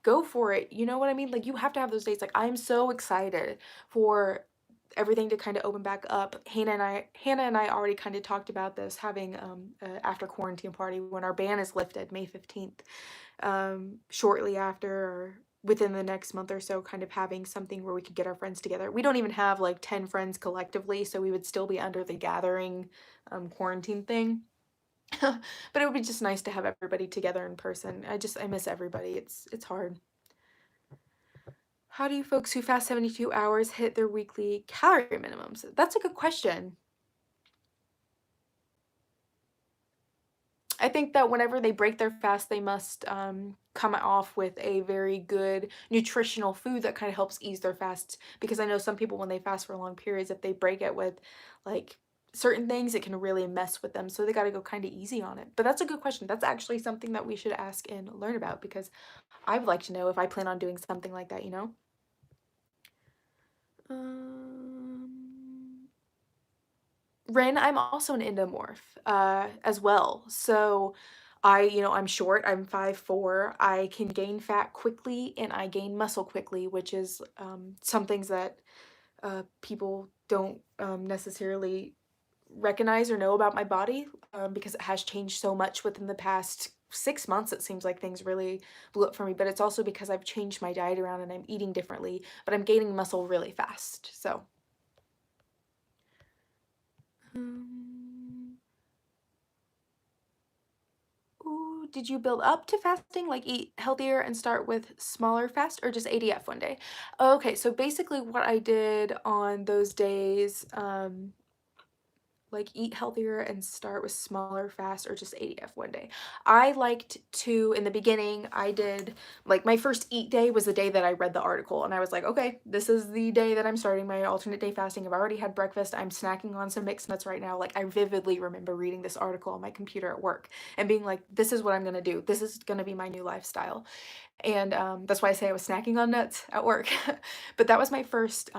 go for it. You know what I mean? Like you have to have those days. Like I'm so excited for everything to kind of open back up. Hannah and I already kind of talked about this, having after quarantine party when our ban is lifted May 15th, shortly after or within the next month or so, kind of having something where we could get our friends together. We don't even have like 10 friends collectively, so we would still be under the gathering quarantine thing. But it would be just nice to have everybody together in person. I miss everybody. It's hard. How do you folks who fast 72 hours hit their weekly calorie minimums? That's a good question. I think that whenever they break their fast, they must come off with a very good nutritional food that kind of helps ease their fast. Because I know some people, when they fast for long periods, if they break it with like certain things, it can really mess with them. So they got to go kind of easy on it. But that's a good question. That's actually something that we should ask and learn about, because I would like to know if I plan on doing something like that, you know? Rin, I'm also an endomorph as well. So I'm short, I'm 5'4". I can gain fat quickly and I gain muscle quickly, which is some things that people don't necessarily recognize or know about my body, because it has changed so much within the past 6 months. It seems like things really blew up for me, but it's also because I've changed my diet around and I'm eating differently, but I'm gaining muscle really fast. So ooh, did you build up to fasting, like eat healthier and start with smaller fast, or just ADF one day? Okay, so basically what I did on those days, like eat healthier and start with smaller fast, or just ADF one day. I liked to, in the beginning, I did, like my first eat day was the day that I read the article and I was like, okay, this is the day that I'm starting my alternate day fasting. I've already had breakfast. I'm snacking on some mixed nuts right now. Like I vividly remember reading this article on my computer at work and being like, this is what I'm going to do. This is going to be my new lifestyle. And that's why I say I was snacking on nuts at work. But that was my first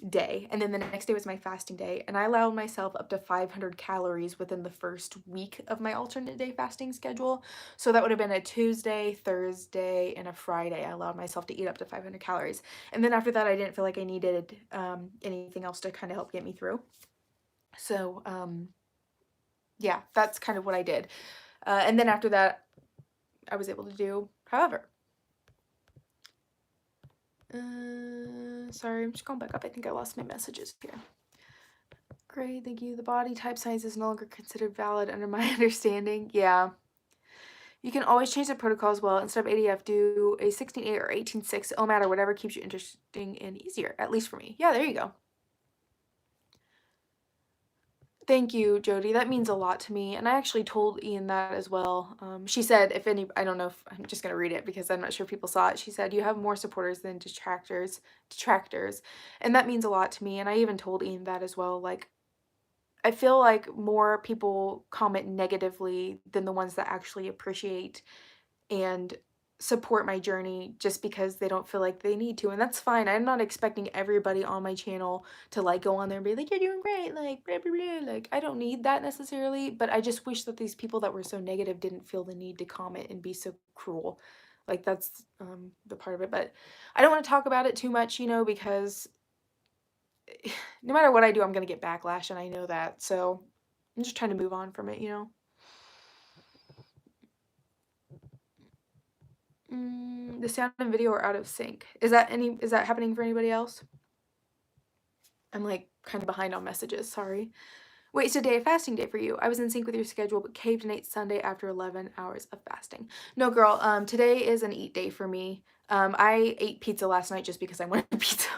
day. And then the next day was my fasting day. And I allowed myself up to 500 calories within the first week of my alternate day fasting schedule. So that would have been a Tuesday, Thursday, and a Friday. I allowed myself to eat up to 500 calories. And then after that, I didn't feel like I needed anything else to kind of help get me through. So, yeah, that's kind of what I did. And then after that, I was able to do however. Sorry, I'm just going back up. I think I lost my messages here. Great, thank you. The body type size is no longer considered valid under my understanding. Yeah. You can always change the protocol as well. Instead of ADF, do a 16-8 or 18-6. It'll matter, whatever keeps you interesting and easier, at least for me. Yeah, there you go. Thank you, Jody. That means a lot to me. And I actually told Ian that as well. She said, if any, I don't know if I'm just going to read it because I'm not sure if people saw it. She said, you have more supporters than detractors. And that means a lot to me. And I even told Ian that as well. Like, I feel like more people comment negatively than the ones that actually appreciate and support my journey just because they don't feel like they need to, and that's fine. I'm not expecting everybody on my channel to like go on there and be like, you're doing great, like blah blah blah. Like, I don't need that necessarily, but I just wish that these people that were so negative didn't feel the need to comment and be so cruel. Like, that's the part of it. But I don't want to talk about it too much, you know, because no matter what I do, I'm gonna get backlash, and I know that. So I'm just trying to move on from it, you know. The sound and video are out of sync. Is that happening for anybody else? I'm like kind of behind on messages, sorry. Wait, it's a day of fasting day for you. I was in sync with your schedule, but caved and ate Sunday after 11 hours of fasting. No, girl, today is an eat day for me. I ate pizza last night just because I wanted pizza.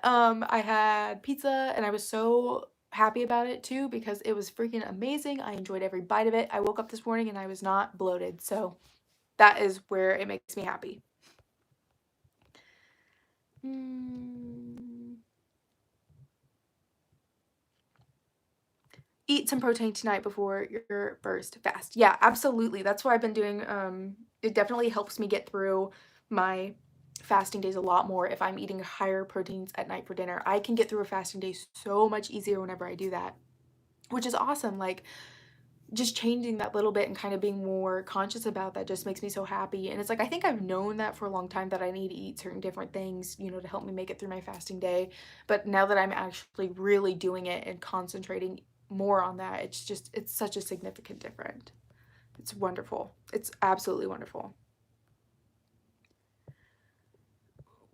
I had pizza and I was so happy about it too because it was freaking amazing. I enjoyed every bite of it. I woke up this morning and I was not bloated, so that is where it makes me happy. Eat some protein tonight before your first fast. Yeah, absolutely. That's what I've been doing. It definitely helps me get through my fasting days a lot more if I'm eating higher proteins at night for dinner. I can get through a fasting day so much easier whenever I do that, which is awesome. Like, just changing that little bit and kind of being more conscious about that just makes me so happy. And it's like, I think I've known that for a long time, that I need to eat certain different things, you know, to help me make it through my fasting day. But now that I'm actually really doing it and concentrating more on that, it's such a significant difference. It's wonderful. It's absolutely wonderful.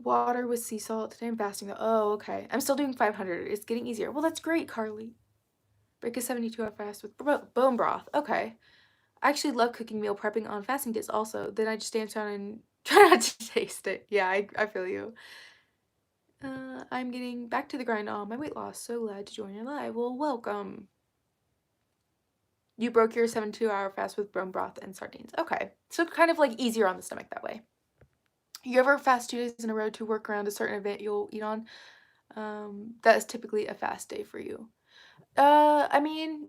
Water with sea salt. Today I'm fasting though. Oh, okay. I'm still doing 500. It's getting easier. Well, that's great, Carly. Break a 72-hour fast with bone broth. Okay. I actually love cooking, meal prepping on fasting days also. Then I just dance around and try not to taste it. Yeah, I feel you. I'm getting back to the grind on my weight loss. So glad to join your live. Well, welcome. You broke your 72-hour fast with bone broth and sardines. Okay. So kind of like easier on the stomach that way. You ever fast 2 days in a row to work around a certain event you'll eat on? That is typically a fast day for you. I mean,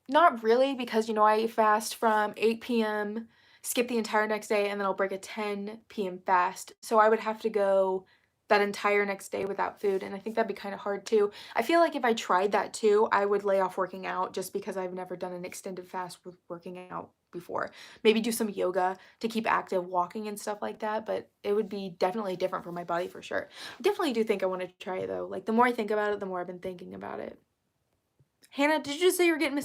not really, because, you know, I fast from 8 p.m., skip the entire next day, and then I'll break a 10 p.m. fast. So I would have to go that entire next day without food, and I think that'd be kind of hard too. I feel like if I tried that too, I would lay off working out just because I've never done an extended fast with working out before. Maybe do some yoga to keep active, walking and stuff like that, but it would be definitely different for my body for sure. I definitely do think I want to try it though. Like, the more I think about it, the more I've been thinking about it. Hannah, did you just say you were getting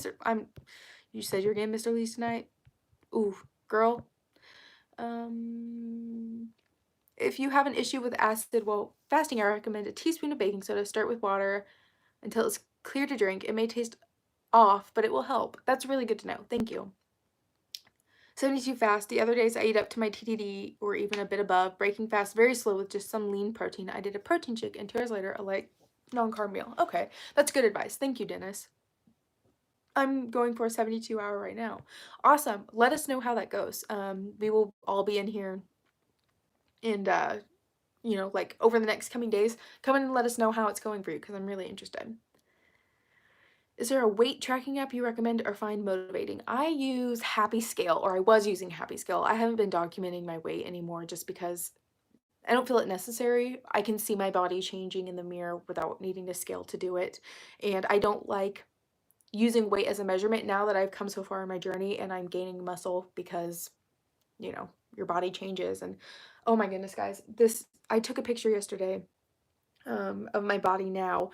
you said you're getting Mr. Lee's tonight? Ooh, girl. If you have an issue with acid while fasting, I recommend a teaspoon of baking soda. Start with water until it's clear to drink. It may taste off, but it will help. That's really good to know. Thank you. 72 fast. The other days I eat up to my TDD or even a bit above. Breaking fast very slow with just some lean protein. I did a protein shake and 2 hours later a light non-carb meal. Okay, that's good advice. Thank you, Dennis. I'm going for a 72-hour right now. Awesome. Let us know how that goes. We will all be in here and, you know, like over the next coming days. Come in and let us know how it's going for you because I'm really interested. Is there a weight tracking app you recommend or find motivating? I use Happy Scale, or I was using Happy Scale. I haven't been documenting my weight anymore just because I don't feel it necessary. I can see my body changing in the mirror without needing to scale to do it. And I don't like using weight as a measurement now that I've come so far in my journey and I'm gaining muscle because, you know, your body changes. And oh my goodness, guys, I took a picture yesterday of my body now.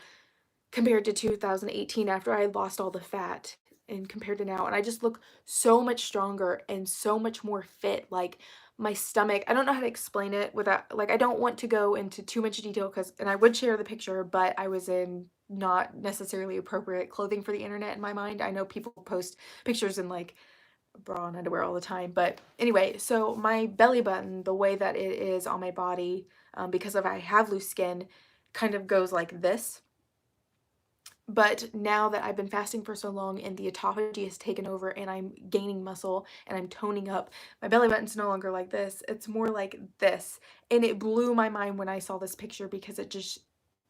compared to 2018 after I lost all the fat, and compared to now, and I just look so much stronger and so much more fit. Like my stomach, I don't know how to explain it without, like, I don't want to go into too much detail because, and I would share the picture, but I was in not necessarily appropriate clothing for the internet in my mind. I know people post pictures in like bra and underwear all the time, but anyway, so my belly button, the way that it is on my body, because of I have loose skin, kind of goes like this. But now that I've been fasting for so long and the autophagy has taken over and I'm gaining muscle and I'm toning up, my belly button's no longer like this. It's more like this. And it blew my mind when I saw this picture because it just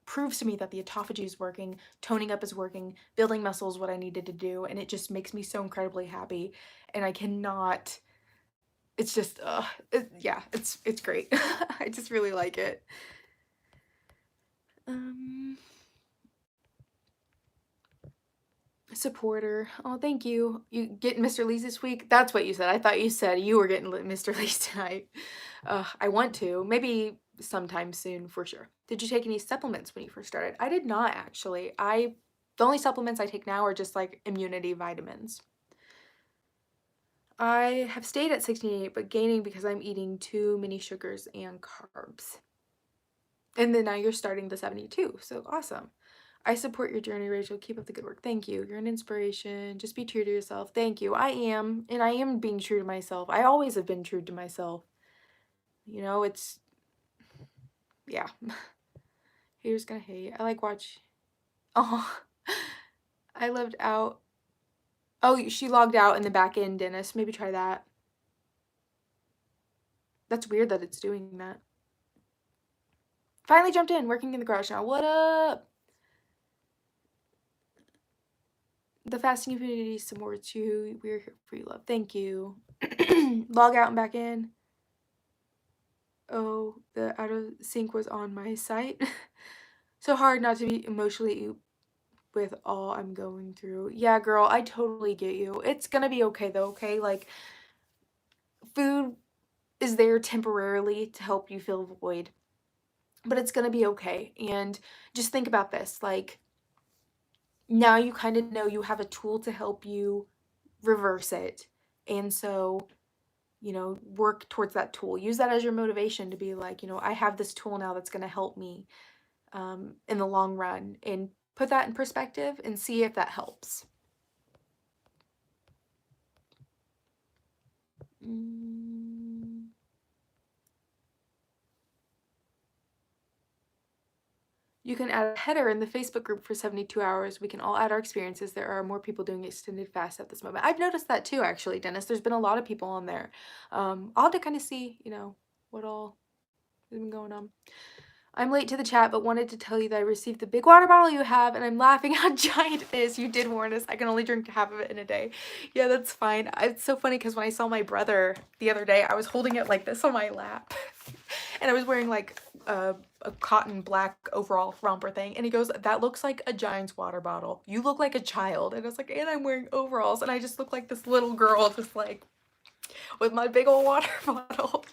proves to me that the autophagy is working, toning up is working, building muscle is what I needed to do. And it just makes me so incredibly happy. And I cannot, it's just, yeah, it's great. I just really like it. Supporter. Oh, thank you. You getting Mr. Lee's this week? That's what you said. I thought you said you were getting Mr. Lee's tonight. I want to. Maybe sometime soon for sure. Did you take any supplements when you first started? I did not actually. The only supplements I take now are just like immunity vitamins. I have stayed at 68 but gaining because I'm eating too many sugars and carbs. And then now you're starting the 72. So awesome. I support your journey, Rachel. Keep up the good work. Thank you. You're an inspiration. Just be true to yourself. Thank you. I am. And I am being true to myself. I always have been true to myself. You know, it's, yeah. Haters gonna hate. I like watch. Oh, I loved out. Oh, she logged out in the back end, Dennis. Maybe try that. That's weird that it's doing that. Finally jumped in. Working in the garage now. What up? The fasting community supports you. We're here for you, love. Thank you. Log out and back in. Oh, the out of sync was on my site. So hard not to be emotionally with all I'm going through. Yeah, girl, I totally get you. It's gonna be okay though, okay? Like, food is there temporarily to help you fill the void, but it's gonna be okay. And just think about this, like, now you kind of know you have a tool to help you reverse it. And so, you know, work towards that tool. Use that as your motivation to be like, you know, I have this tool now that's going to help me in the long run, and put that in perspective and see if that helps. You can add a header in the Facebook group for 72 hours. We can all add our experiences. There are more people doing extended fast at this moment. I've noticed that too, actually, Dennis. There's been a lot of people on there. I'll have to kind of see, you know, what all has been going on. I'm late to the chat, but wanted to tell you that I received the big water bottle you have, and I'm laughing how giant it is. You did warn us. I can only drink half of it in a day. Yeah, that's fine. It's so funny because when I saw my brother the other day, I was holding it like this on my lap. And I was wearing like a cotton black overall romper thing. And he goes, that looks like a giant's water bottle. You look like a child. And I was like, and I'm wearing overalls. And I just look like this little girl just like with my big old water bottle.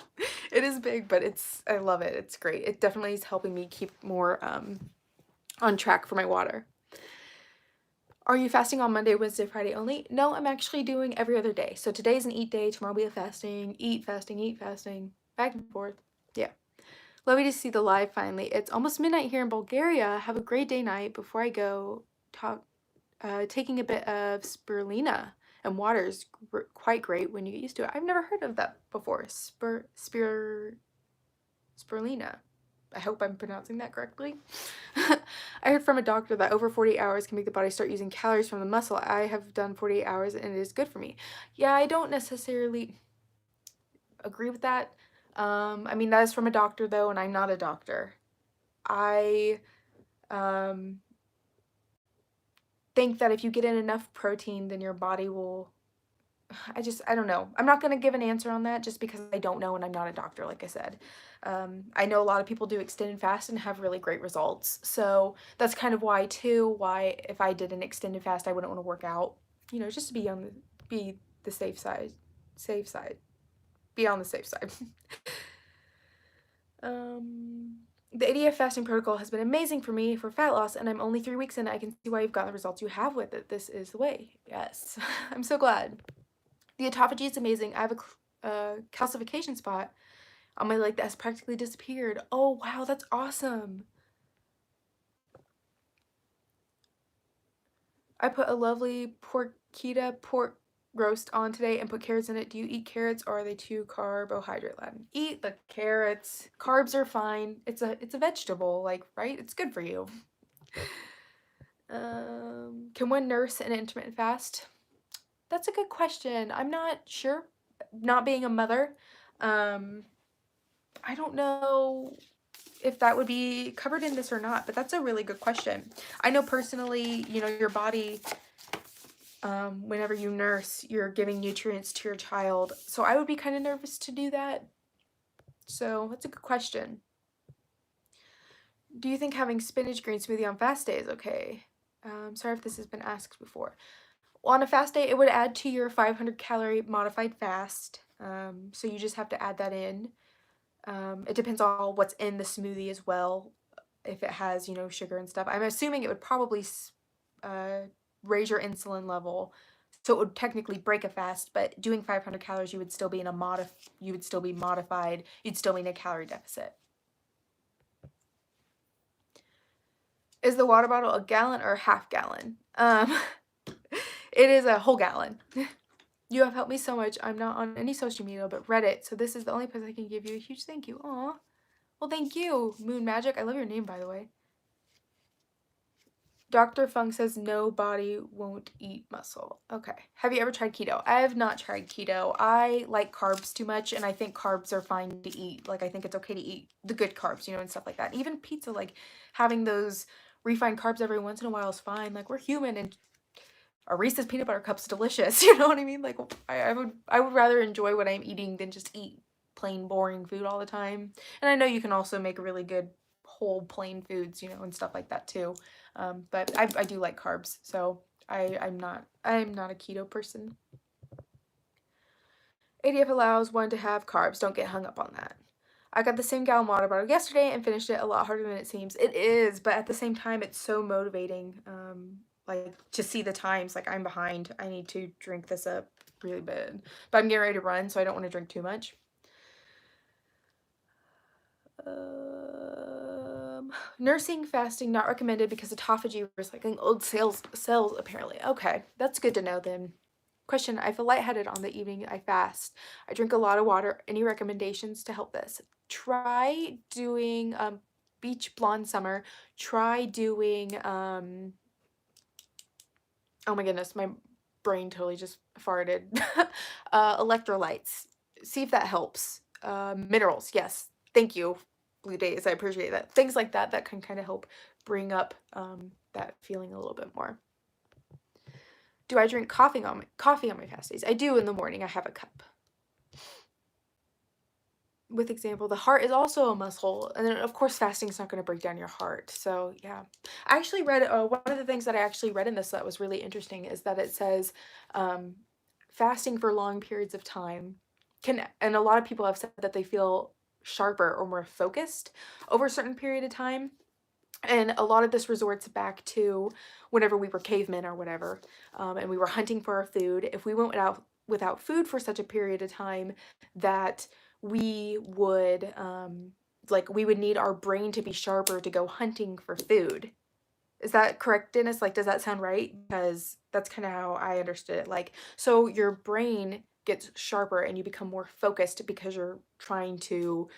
It is big, but I love it. It's great. It definitely is helping me keep more on track for my water. Are you fasting on Monday, Wednesday, Friday only? No, I'm actually doing every other day. So today's an eat day. Tomorrow will be a fasting. Eat, fasting, eat, fasting. Back and forth. Yeah. Lovely to see the live finally. It's almost midnight here in Bulgaria. Have a great day night. Before I go, taking a bit of spirulina and water is quite great when you get used to it. I've never heard of that before. Spirulina. I hope I'm pronouncing that correctly. I heard from a doctor that over 48 hours can make the body start using calories from the muscle. I have done 48 hours and it is good for me. Yeah, I don't necessarily agree with that. I mean, that is from a doctor though, and I'm not a doctor. I think that if you get in enough protein, then your body will, I don't know. I'm not going to give an answer on that just because I don't know and I'm not a doctor, like I said. I know a lot of people do extended fast and have really great results. So that's kind of why if I did an extended fast, I wouldn't want to work out, you know, just to be on the safe side. Be on the safe side. The ADF fasting protocol has been amazing for me for fat loss, and I'm only 3 weeks in. I can see why you've gotten the results you have with it. This is the way. Yes. I'm so glad. The autophagy is amazing. I have a calcification spot on my leg that has practically disappeared. Oh, wow, that's awesome. I put a lovely porchetta pork roast on today and put carrots in it. Do you eat carrots or are they too carbohydrate laden? Eat the carrots. Carbs are fine. It's a vegetable, like, right? It's good for you. Can one nurse an intermittent fast? That's a good question. I'm not sure. Not being a mother, I don't know if that would be covered in this or not, but that's a really good question. I know personally, you know, your body, whenever you nurse, you're giving nutrients to your child. So I would be kind of nervous to do that. So that's a good question. Do you think having spinach green smoothie on fast day is okay? Sorry if this has been asked before. Well, on a fast day, it would add to your 500 calorie modified fast. So you just have to add that in. It depends on what's in the smoothie as well. If it has, you know, sugar and stuff. I'm assuming it would probably raise your insulin level. So it would technically break a fast, but doing 500 calories, you would still be in a you would still be modified. You'd still be in a calorie deficit. Is the water bottle a gallon or a half gallon? It is a whole gallon. You have helped me so much. I'm not on any social media, but Reddit. So this is the only place I can give you a huge thank you. Aw. Well, thank you, Moon Magic. I love your name, by the way. Dr. Fung says no body won't eat muscle. Okay. Have you ever tried keto? I have not tried keto. I like carbs too much, and I think carbs are fine to eat. Like, I think it's okay to eat the good carbs, you know, and stuff like that. Even pizza, like, having those refined carbs every once in a while is fine. Like, we're human, and a Reese's peanut butter cup's delicious. You know what I mean? Like, I would rather enjoy what I'm eating than just eat plain boring food all the time. And I know you can also make really good whole plain foods, you know, and stuff like that too. But I do like carbs, so I'm not a keto person. ADF allows one to have carbs. Don't get hung up on that. I got the same gallon water bottle yesterday and finished it a lot harder than it seems. It is, but at the same time, it's so motivating. Like, to see the times. Like, I'm behind. I need to drink this up really bad. But I'm getting ready to run, so I don't want to drink too much. Nursing fasting not recommended because autophagy recycling old cells apparently. Okay, that's good to know then. Question, I feel lightheaded on the evening I fast. I drink a lot of water. Any recommendations to help this? Try doing Beach Blonde Summer. Try doing oh my goodness, my brain totally just farted. Electrolytes. See if that helps. Minerals, yes. Thank you, Blue Days. I appreciate that. Things like that that can kind of help bring up that feeling a little bit more. Do I drink coffee on my fast days? I do in the morning. I have a cup. With example, the heart is also a muscle, and then of course fasting is not going to break down your heart. So yeah, I actually read one of the things that I actually read in this that was really interesting is that it says fasting for long periods of time can, and a lot of people have said that they feel sharper or more focused over a certain period of time. And a lot of this resorts back to whenever we were cavemen or whatever, and we were hunting for our food. If we went without food for such a period of time, that we would like we would need our brain to be sharper to go hunting for food. Is that correct, Dennis? Like, does that sound right? Because that's kind of how I understood it. Like, so your brain gets sharper and you become more focused because you're trying to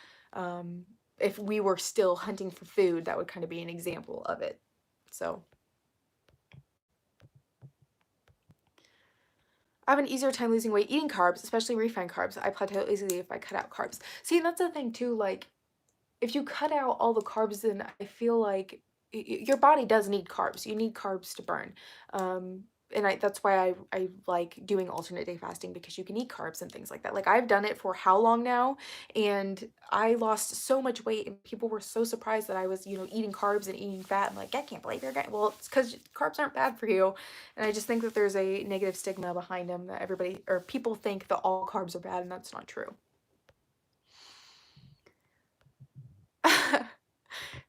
if we were still hunting for food, that would kind of be an example of it. So I have an easier time losing weight eating carbs, especially refined carbs. I plateau easily if I cut out carbs. See, that's the thing too, like, if you cut out all the carbs, then I feel like your body does need carbs. You need carbs to burn. And that's why I like doing alternate day fasting, because you can eat carbs and things like that. Like, I've done it for how long now, and I lost so much weight, and people were so surprised that I was, you know, eating carbs and eating fat. I'm like, I can't believe you're getting, well, it's because carbs aren't bad for you. And I just think that there's a negative stigma behind them that everybody, or people think that all carbs are bad, and that's not true.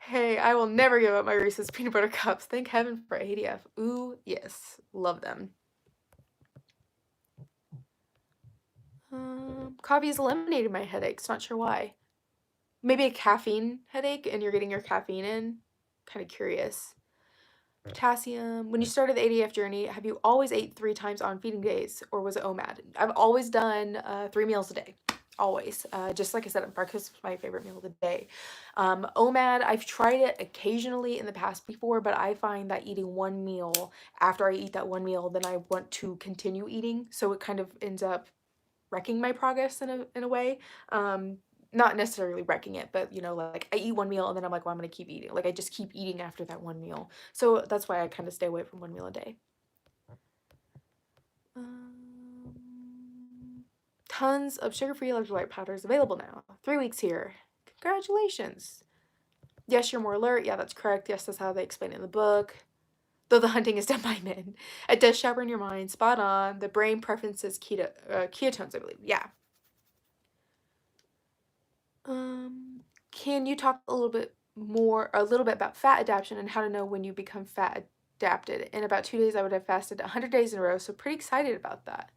Hey, I will never give up my Reese's peanut butter cups. Thank heaven for ADF. Ooh, yes. Love them. Coffee has eliminated my headaches. Not sure why. Maybe a caffeine headache and you're getting your caffeine in. Kind of curious. Potassium. When you started the ADF journey, have you always ate 3 times on feeding days, or was it OMAD? I've always done 3 meals a day. Always. Just like I said, breakfast was my favorite meal of the day. OMAD, I've tried it occasionally in the past before, but I find that eating one meal, after I eat that one meal, then I want to continue eating. So it kind of ends up wrecking my progress in a way. Not necessarily wrecking it, but you know, like I eat one meal and then I'm like, well, I'm gonna keep eating. Like I just keep eating after that one meal. So that's why I kind of stay away from one meal a day. Tons of sugar-free electrolyte powders available now. 3 weeks here. Congratulations. Yes, you're more alert. Yeah, that's correct. Yes, that's how they explain it in the book. Though the hunting is done by men. It does sharpen your mind. Spot on. The brain preferences ketones, I believe. Yeah. Can you talk a little bit about fat adaptation and how to know when you become fat adapted? In about 2 days, I would have fasted 100 days in a row, so pretty excited about that.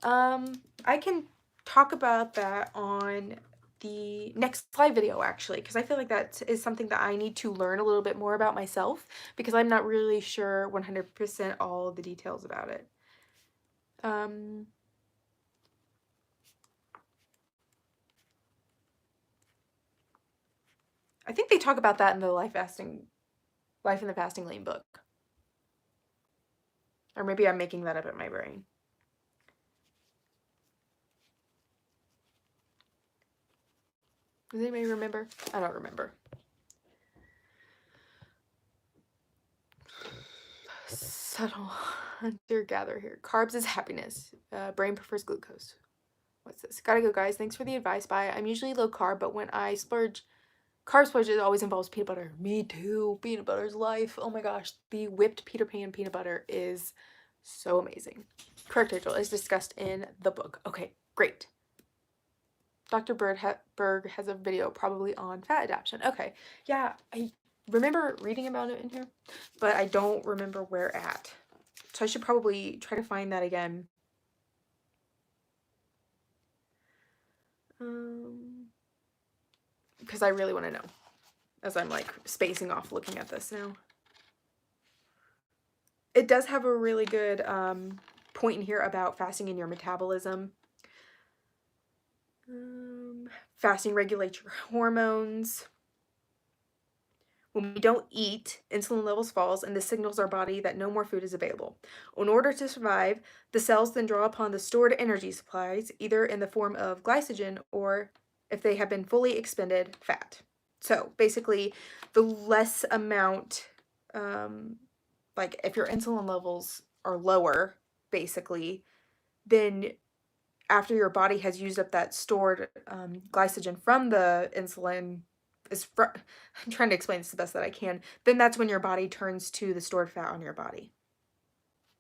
I can talk about that on the next live video, actually, because I feel like that is something that I need to learn a little bit more about myself, because I'm not really sure 100% all the details about it. I think they talk about that in the Life in the Fasting Lane book. Or maybe I'm making that up in my brain. Does anybody remember? I don't remember. Subtle hunter-gatherer here. Carbs is happiness. Brain prefers glucose. What's this? Gotta go, guys. Thanks for the advice. Bye. I'm usually low carb, but when I splurge, carb splurge, it always involves peanut butter. Me too. Peanut butter's life. Oh my gosh. The whipped Peter Pan peanut butter is so amazing. Correct, Rachel. Is discussed in the book. Okay, great. Dr. Berg has a video probably on fat adaptation. Okay, yeah, I remember reading about it in here, but I don't remember where at. So I should probably try to find that again. Because I really want to know, as I'm like spacing off looking at this now. It does have a really good point in here about fasting in your metabolism. Fasting regulates your hormones. When we don't eat, insulin levels falls, and this signals our body that no more food is available. In order to survive, the cells then draw upon the stored energy supplies, either in the form of glycogen or, if they have been fully expended, fat. So basically, the less amount, like if your insulin levels are lower, basically, then after your body has used up that stored glycogen from the insulin, I'm trying to explain this the best that I can, then that's when your body turns to the stored fat on your body.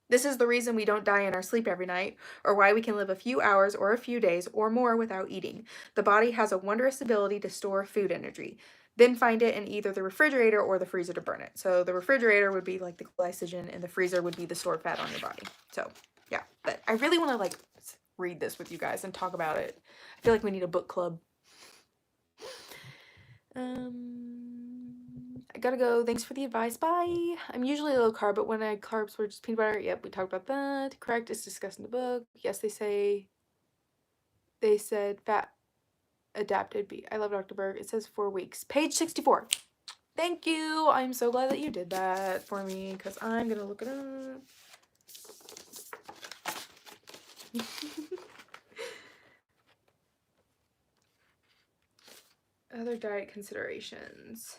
This is the reason we don't die in our sleep every night, or why we can live a few hours or a few days or more without eating. The body has a wondrous ability to store food energy, then find it in either the refrigerator or the freezer to burn it. So the refrigerator would be like the glycogen, and the freezer would be the stored fat on your body. So yeah, but I really want to like read this with you guys and talk about it. I feel like we need a book club. I gotta go. Thanks for the advice. Bye. I'm usually low carb, but when I carbs were just peanut butter. Yep, we talked about that. Correct. It's discussed in the book. Yes, they said fat adapted B. I love Dr. Berg. It says 4 weeks. Page 64. Thank you. I'm so glad that you did that for me, because I'm gonna look it up. Other diet considerations.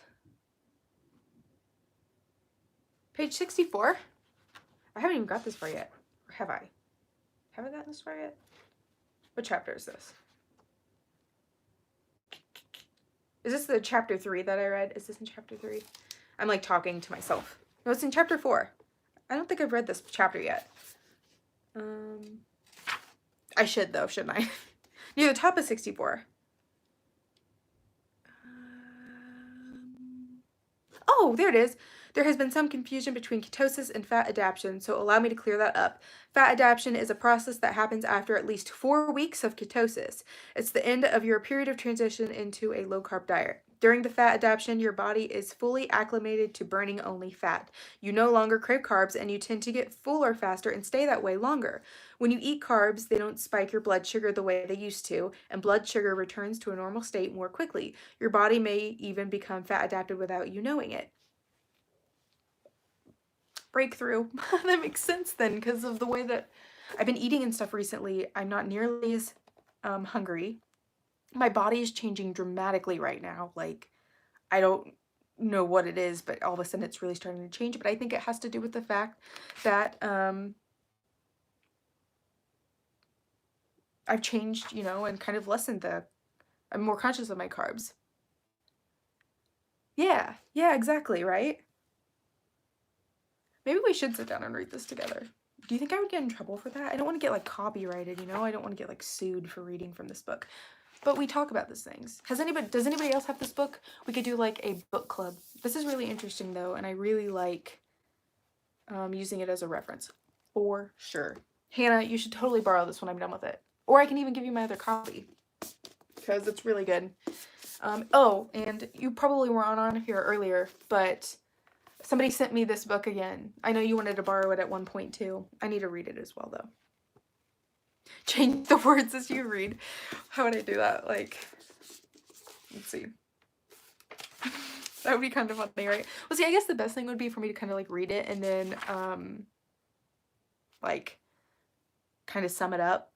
Page 64? I haven't even got this far yet. Or have I? Have I gotten this far yet? What chapter is this? Is this the chapter 3 that I read? Is this in chapter 3? I'm like talking to myself. No, it's in chapter 4. I don't think I've read this chapter yet. I should though, shouldn't I? Near the top of 64. Oh, there it is. There has been some confusion between ketosis and fat adaptation, so allow me to clear that up. Fat adaptation is a process that happens after at least 4 weeks of ketosis. It's the end of your period of transition into a low-carb diet. During the fat adaptation, your body is fully acclimated to burning only fat. You no longer crave carbs, and you tend to get fuller faster and stay that way longer. When you eat carbs, they don't spike your blood sugar the way they used to, and blood sugar returns to a normal state more quickly. Your body may even become fat adapted without you knowing it. Breakthrough. That makes sense then, because of the way that I've been eating and stuff recently. I'm not nearly as hungry. My body is changing dramatically right now. Like, I don't know what it is, but all of a sudden it's really starting to change. But I think it has to do with the fact that I've changed, you know, and kind of lessened I'm more conscious of my carbs. Yeah, exactly, right? Maybe we should sit down and read this together. Do you think I would get in trouble for that? I don't want to get like copyrighted, you know? I don't want to get like sued for reading from this book. But we talk about these things. Does anybody else have this book? We could do like a book club. This is really interesting though, and I really like using it as a reference. For sure. Hannah, you should totally borrow this when I'm done with it. Or I can even give you my other copy, because it's really good. Oh, and you probably were on here earlier, but somebody sent me this book again. I know you wanted to borrow it at one point too. I need to read it as well though. Change the words as you read. How would I do that? Like, let's see. That would be kind of funny, right? Well, see, I guess the best thing would be for me to kind of like read it and then like kind of sum it up.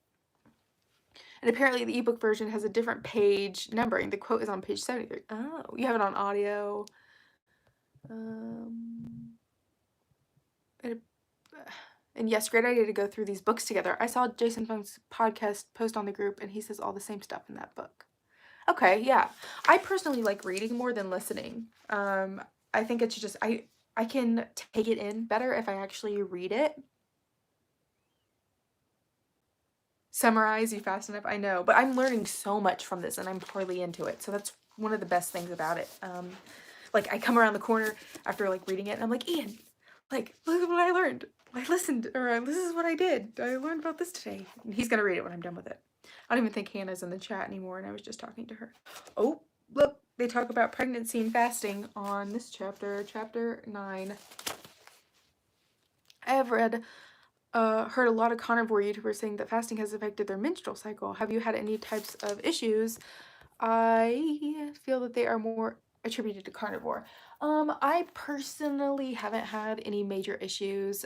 And apparently the ebook version has a different page numbering. The quote is on page 73. Oh, you have it on audio. And yes, great idea to go through these books together. I saw Jason Fung's podcast post on the group, and he says all the same stuff in that book. Okay, yeah. I personally like reading more than listening. I think it's just, I can take it in better if I actually read it. Summarize you fast enough, I know. But I'm learning so much from this, and I'm poorly into it. So that's one of the best things about it. Like, I come around the corner after, like, reading it, and I'm like, Ian, like, look at what I learned. I listened, or this is what I did. I learned about this today. And he's gonna read it when I'm done with it. I don't even think Hannah's in the chat anymore, and I was just talking to her. Oh, look, they talk about pregnancy and fasting on this chapter, chapter 9. I have heard a lot of carnivore YouTubers saying that fasting has affected their menstrual cycle. Have you had any types of issues? I feel that they are more attributed to carnivore. I personally haven't had any major issues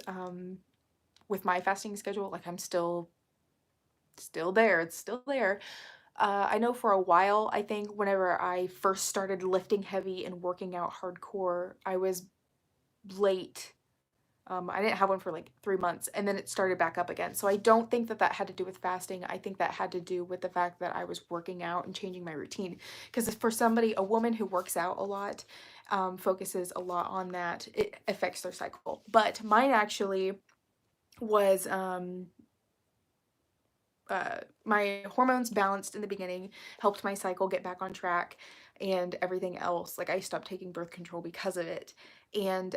with my fasting schedule. Like, I'm still there. It's still there. I know for a while, I think whenever I first started lifting heavy and working out hardcore, I was late. I didn't have one for like 3 months, and then it started back up again. So I don't think that had to do with fasting. I think that had to do with the fact that I was working out and changing my routine. Because for a woman who works out a lot, focuses a lot on that, it affects their cycle. But mine actually was my hormones balanced in the beginning, helped my cycle get back on track, and everything else. Like, I stopped taking birth control because of it. And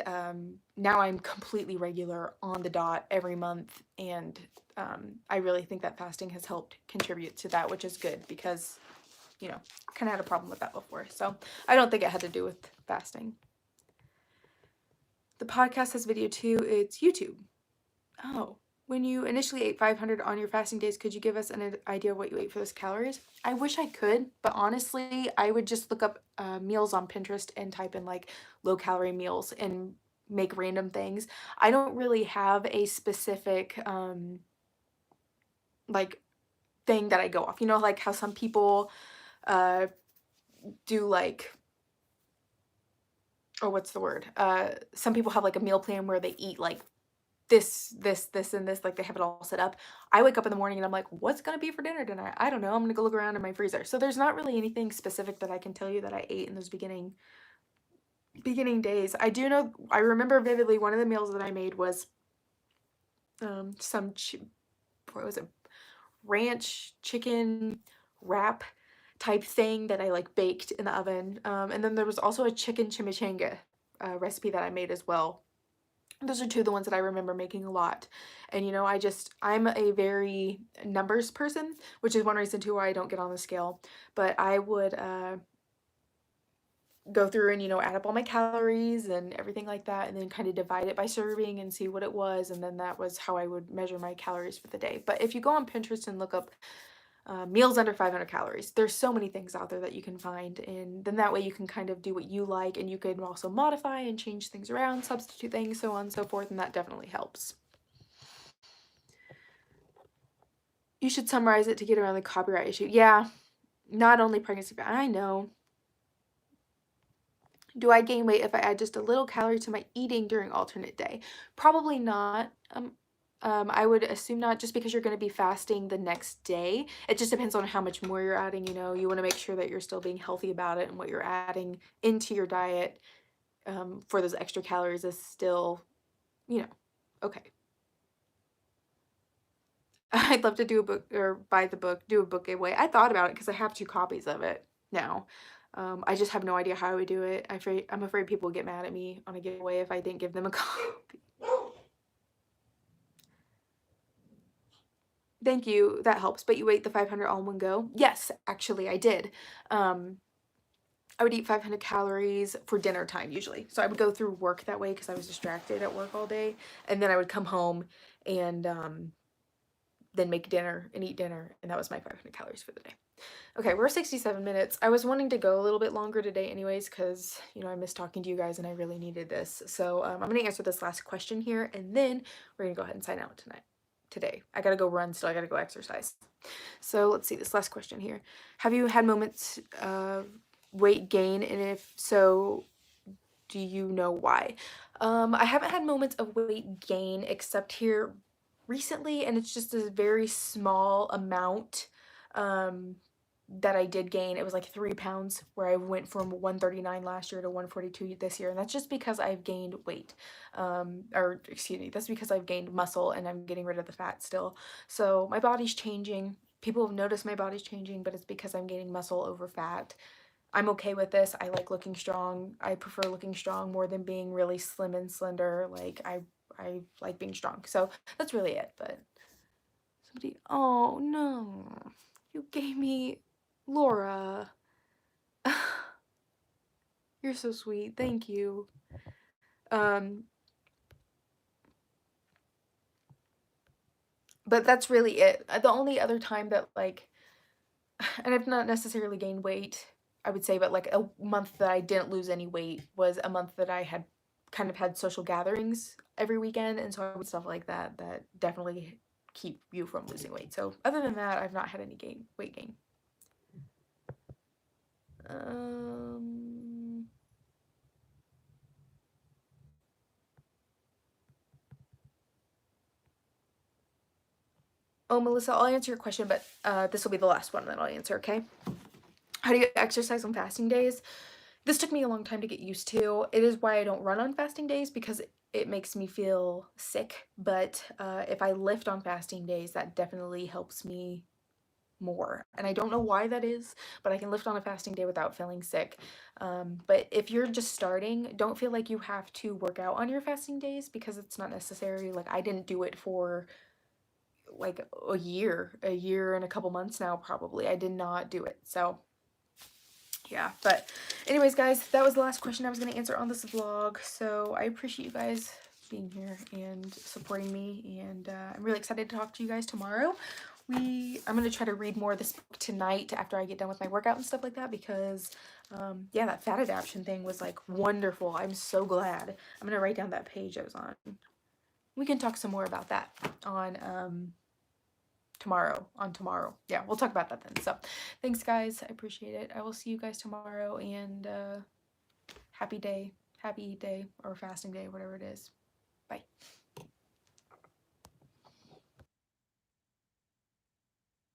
now I'm completely regular on the dot every month. And I really think that fasting has helped contribute to that, which is good because, you know, I kind of had a problem with that before. So I don't think it had to do with fasting. The podcast has video too. It's YouTube. Oh. When you initially ate 500 on your fasting days, could you give us an idea of what you ate for those calories? I wish I could, but honestly, I would just look up meals on Pinterest and type in like low-calorie meals and make random things. I don't really have a specific like thing that I go off. You know, like how some people do like, or what's the word? Some people have like a meal plan where they eat like this, and this, like they have it all set up. I wake up in the morning and I'm like, what's gonna be for dinner tonight? I don't know. I'm gonna go look around in my freezer. So there's not really anything specific that I can tell you that I ate in those beginning days. I do know, I remember vividly one of the meals that I made was some what was it, ranch chicken wrap type thing that I like baked in the oven. And then there was also a chicken chimichanga recipe that I made as well. Those are two of the ones that I remember making a lot. And you know, I'm a very numbers person, which is one reason too why I don't get on the scale. But I would go through and, you know, add up all my calories and everything like that, and then kind of divide it by serving and see what it was, and then that was how I would measure my calories for the day. But if you go on Pinterest and look up meals under 500 calories, there's so many things out there that you can find, and then that way you can kind of do what you like, and you can also modify and change things around, substitute things, so on and so forth, and that definitely helps. You should summarize it to get around the copyright issue. Yeah, not only pregnancy, but I know. Do I gain weight if I add just a little calorie to my eating during alternate day? Probably not. I would assume not, just because you're going to be fasting the next day. It just depends on how much more you're adding. You know, you want to make sure that you're still being healthy about it, and what you're adding into your diet for those extra calories is still, you know, okay. I'd love to do a book, or buy the book, do a book giveaway. I thought about it because I have 2 copies of it now. I just have no idea how I would do it. I'm afraid people would get mad at me on a giveaway if I didn't give them a copy. Thank you, that helps. But you ate the 500 all in one go? Yes, actually I did. I would eat 500 calories for dinner time usually. So I would go through work that way because I was distracted at work all day, and then I would come home and then make dinner and eat dinner, and that was my 500 calories for the day. Okay, we're 67 minutes. I was wanting to go a little bit longer today anyways because, you know, I missed talking to you guys and I really needed this. So I'm going to answer this last question here, and then we're going to go ahead and sign out today. I got to go run still. I got to go exercise. So let's see this last question here. Have you had moments of weight gain, and if so, do you know why? I haven't had moments of weight gain except here recently, and it's just a very small amount that I did gain. It was like 3 pounds, where I went from 139 last year to 142 this year, and that's just because I've gained weight, or excuse me, that's because I've gained muscle and I'm getting rid of the fat still. So my body's changing. People have noticed my body's changing, but it's because I'm gaining muscle over fat. I'm okay with this. I like looking strong. I prefer looking strong more than being really slim and slender. Like I like being strong. So that's really it. But somebody, oh no, you gave me Laura. You're so sweet. Thank you. But that's really it. The only other time that, like, and I've not necessarily gained weight, I would say, but like a month that I didn't lose any weight was a month that I had kind of had social gatherings every weekend, and so I would stuff like that that definitely keep you from losing weight. So other than that, I've not had any weight gain. Oh, Melissa, I'll answer your question, but this will be the last one that I'll answer, okay? How do you exercise on fasting days? This took me a long time to get used to. It is why I don't run on fasting days, because it makes me feel sick. But if I lift on fasting days, that definitely helps me more. And I don't know why that is, but I can lift on a fasting day without feeling sick. But if you're just starting, don't feel like you have to work out on your fasting days, because it's not necessary. Like, I didn't do it for like a year and a couple months now, probably. I did not do it. So yeah, but anyways, guys, that was the last question I was going to answer on this vlog. So I appreciate you guys being here and supporting me, and I'm really excited to talk to you guys tomorrow. I'm going to try to read more of this book tonight after I get done with my workout and stuff like that, because yeah, that fat adaptation thing was like wonderful. I'm so glad. I'm going to write down that page I was on. We can talk some more about that on tomorrow. Yeah, we'll talk about that then. So thanks, guys. I appreciate it. I will see you guys tomorrow, and happy day or fasting day, whatever it is. Bye.